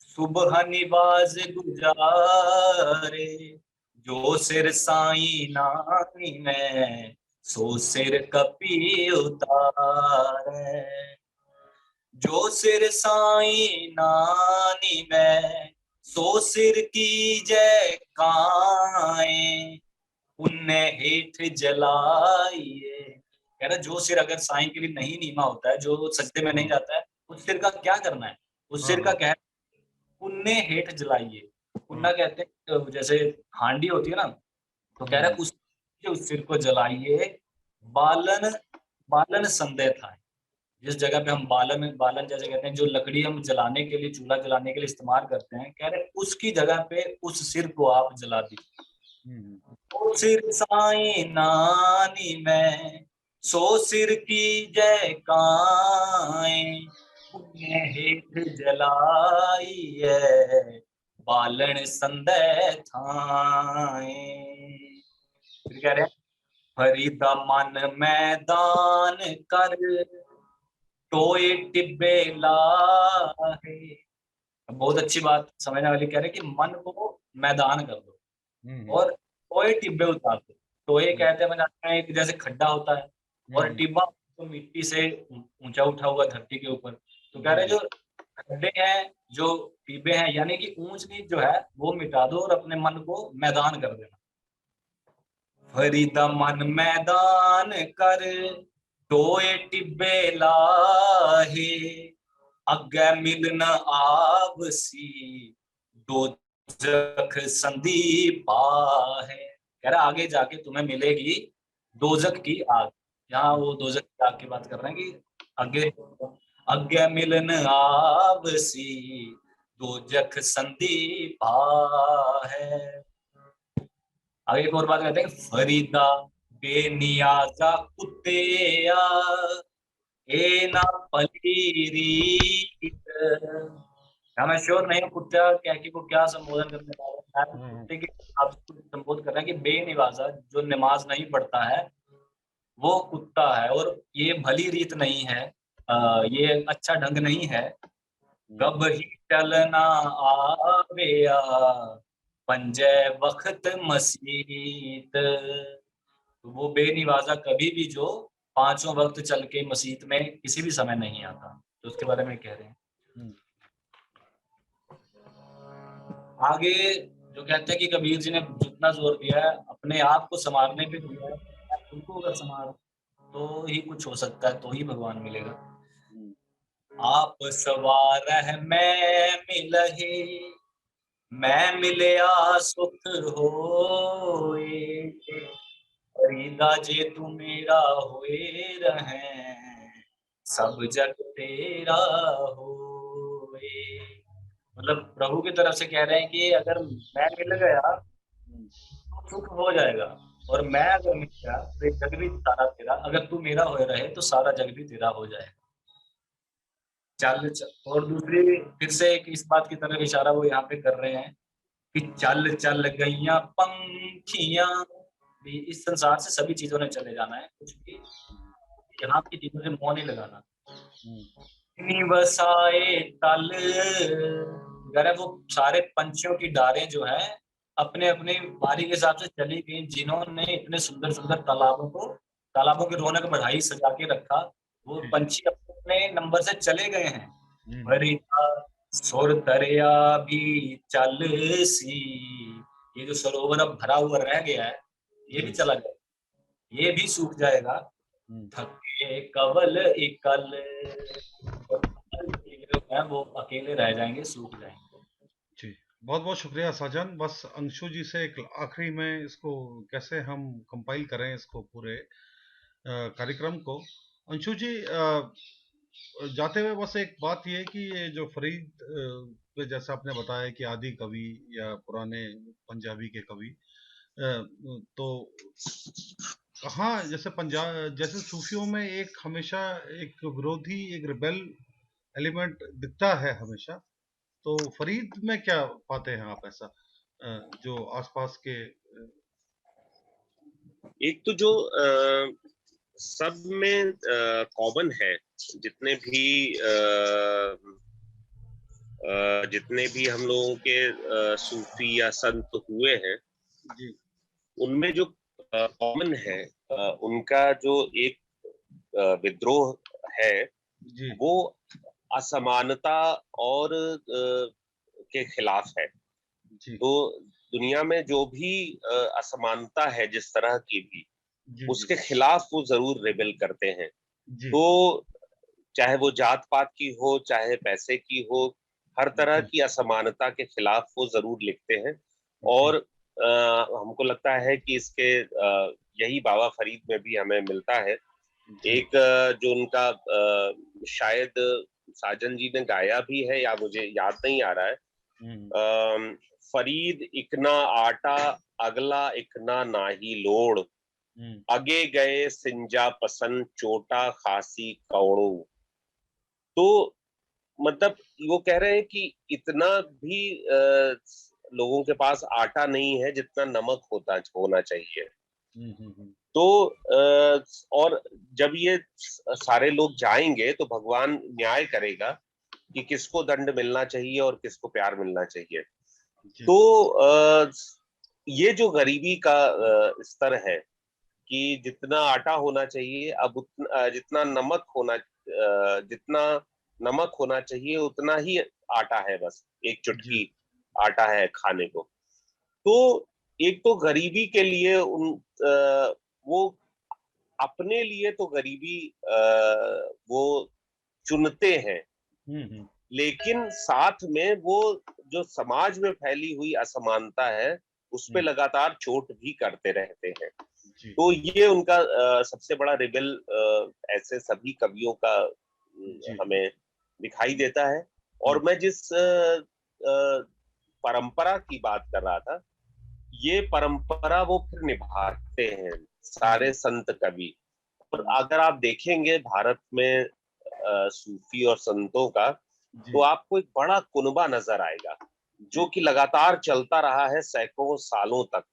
सुबह निवाज गुजारे, जो सिर साईं नानी में, सो सिर कपी उतारे। जो सिर साईं नानी में, सो सिर की जय काए, उन्ने हेठ जलाइए। कह रहा जो सिर अगर साईं के लिए नहीं नीमा होता है, जो सजदे में नहीं जाता है, उस सिर का क्या करना है? उस सिर का कह उन्ने हेठ जलाइए। उन्ना कहते हैं जैसे हांडी होती है ना, तो कह रहा है उस सिर को जलाइए, बालन संदेह था। जिस जगह पे हम बालन जैसे कहते हैं, जो लकड़ी हम जलाने के लिए, चूल्हा जलाने के लिए इस्तेमाल करते हैं, कह रहे उसकी जगह पे उस सिर को आप जला दीजिए। ओ सिर साईं नानी में, सो सिर की जय काए, उन्हें हेठ जलाई है, बालन संदेह थाए। फिर कह रहे हैं फरीदा मन मैदान कर, टोए टिब्बे लाहे। बहुत अच्छी बात समझने वाली, कह रहे कि मन को मैदान कर दो और टोए टिब्बे उतार दो। टोए कहते हैं मैंने एक जैसे खड्डा होता है, और टिब्बा तो मिट्टी से ऊंचा उठा हुआ धरती के ऊपर। तो कह रहे जो खड्डे हैं, जो टिब्बे हैं, यानी कि ऊंच नीच जो है वो मिटा दो और अपने मन को मैदान कर देना। फरीदा मन मैदान कर, टोए टिब्बे लाहे, अगे मिलन आवसी, दोजख संदीप आहे। कह रहा आगे जाके तुम्हें मिलेगी दोजख की आग। यहाँ वो दोजख की आग की बात कर रहे हैं कि अगे मिलन आवसी, दोजख संदीप आहे। आगे एक और बात कहते हैं, फरीदा बेनियाजा कुत्तेया, ए ना पलीरी। मैं श्योर नहीं हूँ कुत्ता कैकी को क्या संबोधन करने वाला है। कुत्ते के आप संबोधन कर रहे हैं कि बेनिवाजा, जो नमाज नहीं पढ़ता है वो कुत्ता है, और ये भली रीत नहीं है, ये अच्छा ढंग नहीं है। कब ही चलना आवेया, पंजे वक्त मसीत। तो वो बेनिवाजा कभी भी जो 5 वक्त चल के मसीत में किसी भी समय नहीं आता, तो उसके बारे में कह रहे हैं। आगे जो कहते हैं कि कबीर जी ने जितना जोर दिया है अपने आप को संवारने पे दिया है, तुमको अगर संवार तो ही कुछ हो सकता है, तो ही भगवान मिलेगा। आप सवार है मैं मिलही, मैं मिलया सुख होए, फरीदा जे तू मेरा होए रहे, सब जग तेरा होए। मतलब प्रभु की तरफ से कह रहे हैं कि अगर मैं मिल गया तो सुख हो जाएगा, और मैं अगर मिल गया तो जग भी सारा तेरा, अगर तू मेरा हो रहे तो सारा जग भी तेरा हो जाएगा। चल चल। और दूसरी फिर से एक इस बात की तरफ इशारा वो यहाँ पे कर रहे हैं कि चल चल गईया पंखियां। भी इस संसार से सभी चीजों ने चले जाना है, कुछ भी यहाँ की चीजों से मोह नहीं लगाना। बसाए तल, अगर वो सारे पंछियों की डारें जो है अपने अपने बारी के हिसाब से चली गई, जिन्होंने इतने सुंदर सुंदर तालाबों की रौनक बढ़ाई, सजा के रखा, वो पंछी अपने नंबर से चले गए हैं। फरीदा सुर दरिया भी चल सी, ये जो सरोवर अब भरा हुआ रह गया है ये भी चला जाएगा, ये भी सूख जाएगा। थके कवल एकल, वो अकेले रह जाएंगे, सूख जाएंगे। जी बहुत बहुत शुक्रिया साजन। बस अंशु जी से एक आखिरी में इसको कैसे हम कंपाइल करें इसको पूरे कार्यक्रम को। अंशु जी जाते हुए बस एक बात ये कि ये जो फरीद पे जैसा आपने बताया कि आदि कवि या पुराने पंजाबी के कवि, तो कहाँ जैसे पंजाब जैसे सूफियों में एक हमेशा एक विरोधी, एक रिबेल एलिमेंट दिखता है हमेशा। तो फरीद में क्या पाते हैं आप ऐसा जो आसपास के एक तो जो सब में कॉमन है, जितने भी हम लोगों के सूफी या संत हुए हैं, जी, उनमें जो कॉमन है, उनका जो एक विद्रोह है, जी, वो असमानता और के खिलाफ है। जी, तो दुनिया में जो भी असमानता है जिस तरह की भी, जी, उसके खिलाफ वो जरूर रेबेल करते हैं। जी, तो चाहे वो जात पात की हो, चाहे पैसे की हो, हर तरह जी, की असमानता के खिलाफ वो जरूर लिखते हैं। और हमको लगता है कि इसके यही बाबा फरीद में भी हमें मिलता है। जी, एक जो उनका शायद साजन जी ने गाया भी है, या मुझे याद नहीं आ रहा है, फरीद इकना आटा अगला इकना नाही लोड़, अगे गए सिंजा पसंद चोटा खासी कौड़ो। तो मतलब वो कह रहे हैं कि इतना भी लोगों के पास आटा नहीं है जितना नमक होना चाहिए। तो और जब ये सारे लोग जाएंगे तो भगवान न्याय करेगा कि किसको दंड मिलना चाहिए और किसको प्यार मिलना चाहिए। तो ये जो गरीबी का स्तर है कि जितना आटा होना चाहिए, अब जितना नमक होना चाहिए उतना ही आटा है, बस एक चुटकी आटा है खाने को। तो एक तो गरीबी के लिए वो अपने लिए तो गरीबी वो चुनते हैं, लेकिन साथ में वो जो समाज में फैली हुई असमानता है उस पे लगातार चोट भी करते रहते हैं। तो ये उनका सबसे बड़ा रिबेल ऐसे सभी कवियों का हमें दिखाई देता है। और मैं जिस परंपरा की बात कर रहा था, ये परंपरा वो फिर निभाते हैं सारे संत कवि। और अगर आप देखेंगे भारत में सूफी और संतों का, तो आपको एक बड़ा कुनबा नजर आएगा जो कि लगातार चलता रहा है सैकड़ों सालों तक।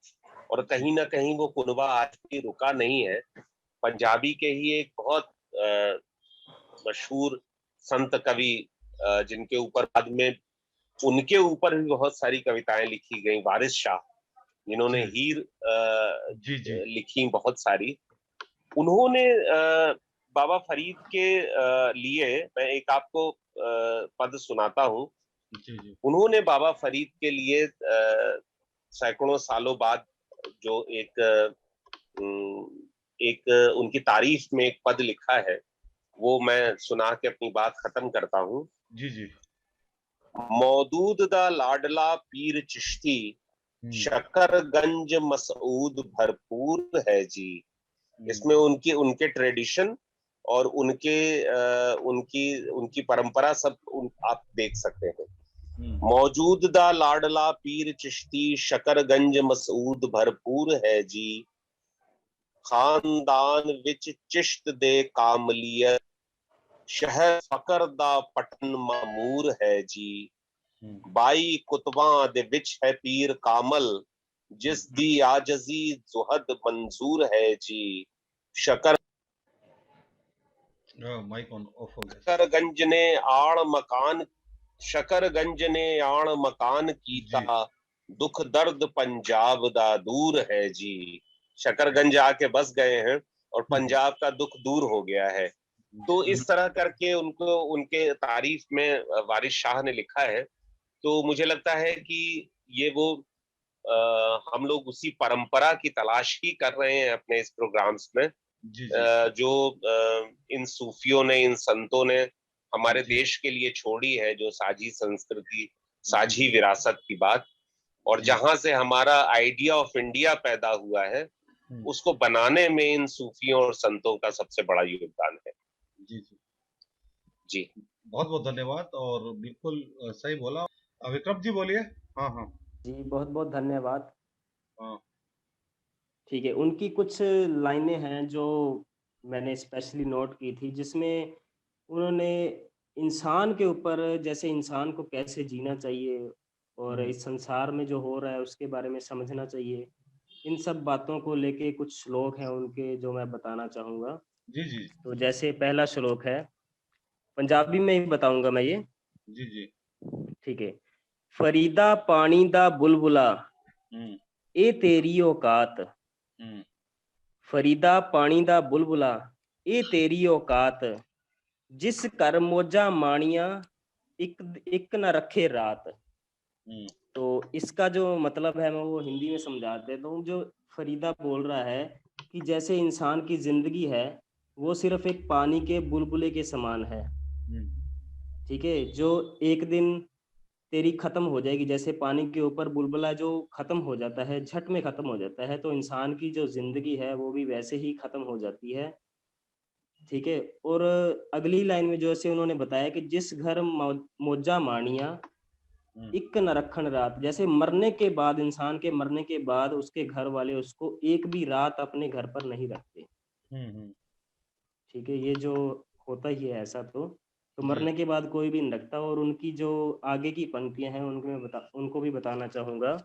और कहीं ना कहीं वो कुनबा आज भी रुका नहीं है। पंजाबी के ही एक बहुत मशहूर संत कवि जिनके ऊपर बाद में उनके ऊपर भी बहुत सारी कविताएं लिखी गई, वारिस शाह, जिन्होंने हीर लिखी बहुत सारी, उन्होंने बाबा फरीद के लिए, मैं एक आपको पद सुनाता हूँ। उन्होंने बाबा फरीद के लिए सैकड़ों सालों बाद जो एक उनकी तारीफ में एक पद लिखा है, वो मैं सुना के अपनी बात खत्म करता हूँ। जी जी। मौदूद दा लाडला पीर चिश्ती, शकरगंज मसऊद भरपूर है जी। इसमें उनके ट्रेडिशन और उनकी परंपरा सब आप देख सकते हैं। मौजूद दा लाडला पीर चिश्ती, शकरगंज मसऊद भरपूर है जी। खानदान विच चिश्त दे कामलियत, शहर फकर दा पटन मामूर है जी। बाई कुतबा दे विच है पीर कामल, जिस दी आजजी जुहद मंजूर है जी। शकर माइक ऑन ऑफ हो गया। शकरगंज ने आण मकान कीता, दुख दर्द पंजाब दा दूर है जी। शकरगंज आके बस गए हैं और पंजाब का दुख दूर हो गया है। तो इस तरह करके उनको उनके तारीफ में वारिस शाह ने लिखा है। तो मुझे लगता है कि ये वो हम लोग उसी परंपरा की तलाश ही कर रहे हैं अपने इस प्रोग्राम्स में, जो इन सूफियों ने, इन संतों ने हमारे देश के लिए छोड़ी है, जो साझी संस्कृति, साझी विरासत की बात, और जहां से हमारा आइडिया ऑफ इंडिया पैदा हुआ है, उसको बनाने में इन सूफियों और संतों का सबसे बड़ा योगदान है। जी जी जी, बहुत बहुत धन्यवाद। और बिल्कुल सही बोला। विक्रम जी बोलिए। हाँ हाँ जी, बहुत बहुत धन्यवाद। हाँ ठीक है, उनकी कुछ लाइनें हैं जो मैंने स्पेशली नोट की थी, जिसमें उन्होंने इंसान के ऊपर, जैसे इंसान को कैसे जीना चाहिए और इस संसार में जो हो रहा है उसके बारे में समझना चाहिए, इन सब बातों को लेके कुछ श्लोक हैं उनके जो मैं बताना चाहूँगा। जी जी तो जैसे पहला श्लोक है, पंजाबी में ही बताऊंगा मैं ये। जी जी ठीक है। फरीदा पानी दा बुलबुला ए तेरी औकात, फरीदा पानी दा बुलबुला ए तेरी औकात, जिस कर मौजा माणिया एक न रखे रात। तो इसका जो मतलब है मैं वो हिंदी में समझा देता हूँ। जो फरीदा बोल रहा है कि जैसे इंसान की जिंदगी है वो सिर्फ एक पानी के बुलबुले के समान है, ठीक है, जो एक दिन तेरी खत्म हो जाएगी। जैसे पानी के ऊपर बुलबुला जो खत्म हो जाता है, झट में खत्म हो जाता है, तो इंसान की जो जिंदगी है वो भी वैसे ही खत्म हो जाती है, ठीक है। और अगली लाइन में जैसे उन्होंने बताया कि जिस घर मौजा माणिया इक न रखन रात, जैसे मरने के बाद, इंसान के मरने के बाद उसके घर वाले उसको एक भी रात अपने घर पर नहीं रखते, ठीक है। ये जो होता ही है ऐसा, तो मरने के बाद कोई भी नहीं रखता। और उनकी जो आगे की पंक्तियां हैं उनको भी बताना चाहूंगा।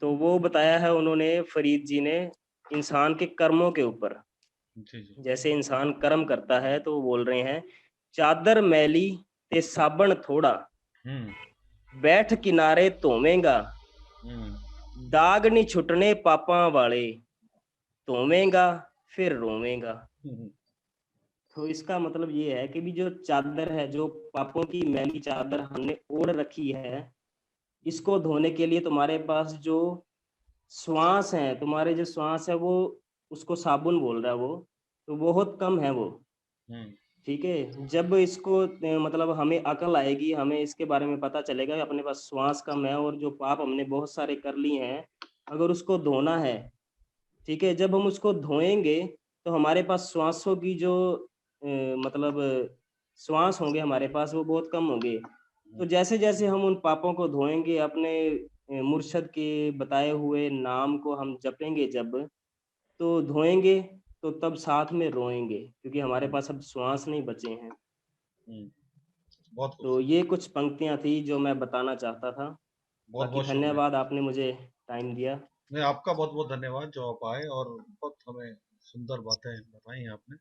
तो वो बताया है उन्होंने, फरीद जी ने, इंसान के कर्मों के ऊपर। जैसे इंसान कर्म करता है तो वो बोल रहे हैं, चादर मैली ते साबण थोड़ा, बैठ किनारे धोवेंगा, दाग नहीं छुटने पापा वाले, धोवेंगा फिर रोवेंगा। तो इसका मतलब ये है कि भी जो चादर है, जो पापों की मैली चादर हमने ओढ़ रखी है, इसको धोने के लिए तुम्हारे पास जो श्वास है, तुम्हारे जो श्वास है वो, उसको साबुन बोल रहा है वो, तो बहुत कम है वो, ठीक है। जब इसको मतलब हमें अकल आएगी, हमें इसके बारे में पता चलेगा कि अपने पास श्वास कम है और जो पाप हमने बहुत सारे कर लिए हैं, अगर उसको धोना है, ठीक है, जब हम उसको धोएंगे तो हमारे पास श्वासों की जो मतलब श्वास होंगे हमारे पास, वो बहुत कम होंगे। तो जैसे जैसे हम उन पापों को धोएंगे, अपने मुर्शद के बताए हुए नाम को हम जपेंगे, जब तो धोएंगे तो तब साथ में रोएंगे, क्योंकि हमारे पास अब श्वास नहीं बचे हैं। तो ये कुछ पंक्तियां थी जो मैं बताना चाहता था। बाकी धन्यवाद, आपने मुझे टाइम दिया। नहीं, आपका बहुत बहुत धन्यवाद जो आप आए और बहुत हमें सुंदर बातें बताई आपने।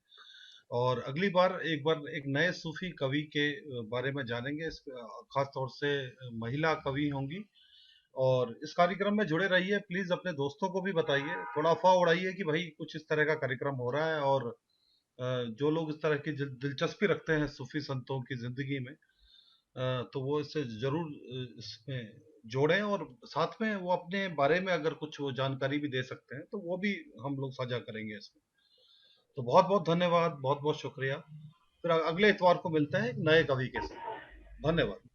और अगली बार एक नए सूफी कवि के बारे में जानेंगे, खास तौर से महिला कवि होंगी। और इस कार्यक्रम में जुड़े रहिए, प्लीज अपने दोस्तों को भी बताइए, थोड़ा अफवाह उड़ाइए कि भाई कुछ इस तरह का कार्यक्रम हो रहा है। और जो लोग इस तरह की दिलचस्पी रखते हैं सूफी संतों की जिंदगी में, तो वो इससे जरूर इसमें जोड़ें, और साथ में वो अपने बारे में अगर कुछ वो जानकारी भी दे सकते हैं तो वो भी हम लोग साझा करेंगे इसमें। तो बहुत बहुत धन्यवाद, बहुत बहुत शुक्रिया। फिर अगले इतवार को मिलते हैं एक नए कवि के साथ। धन्यवाद।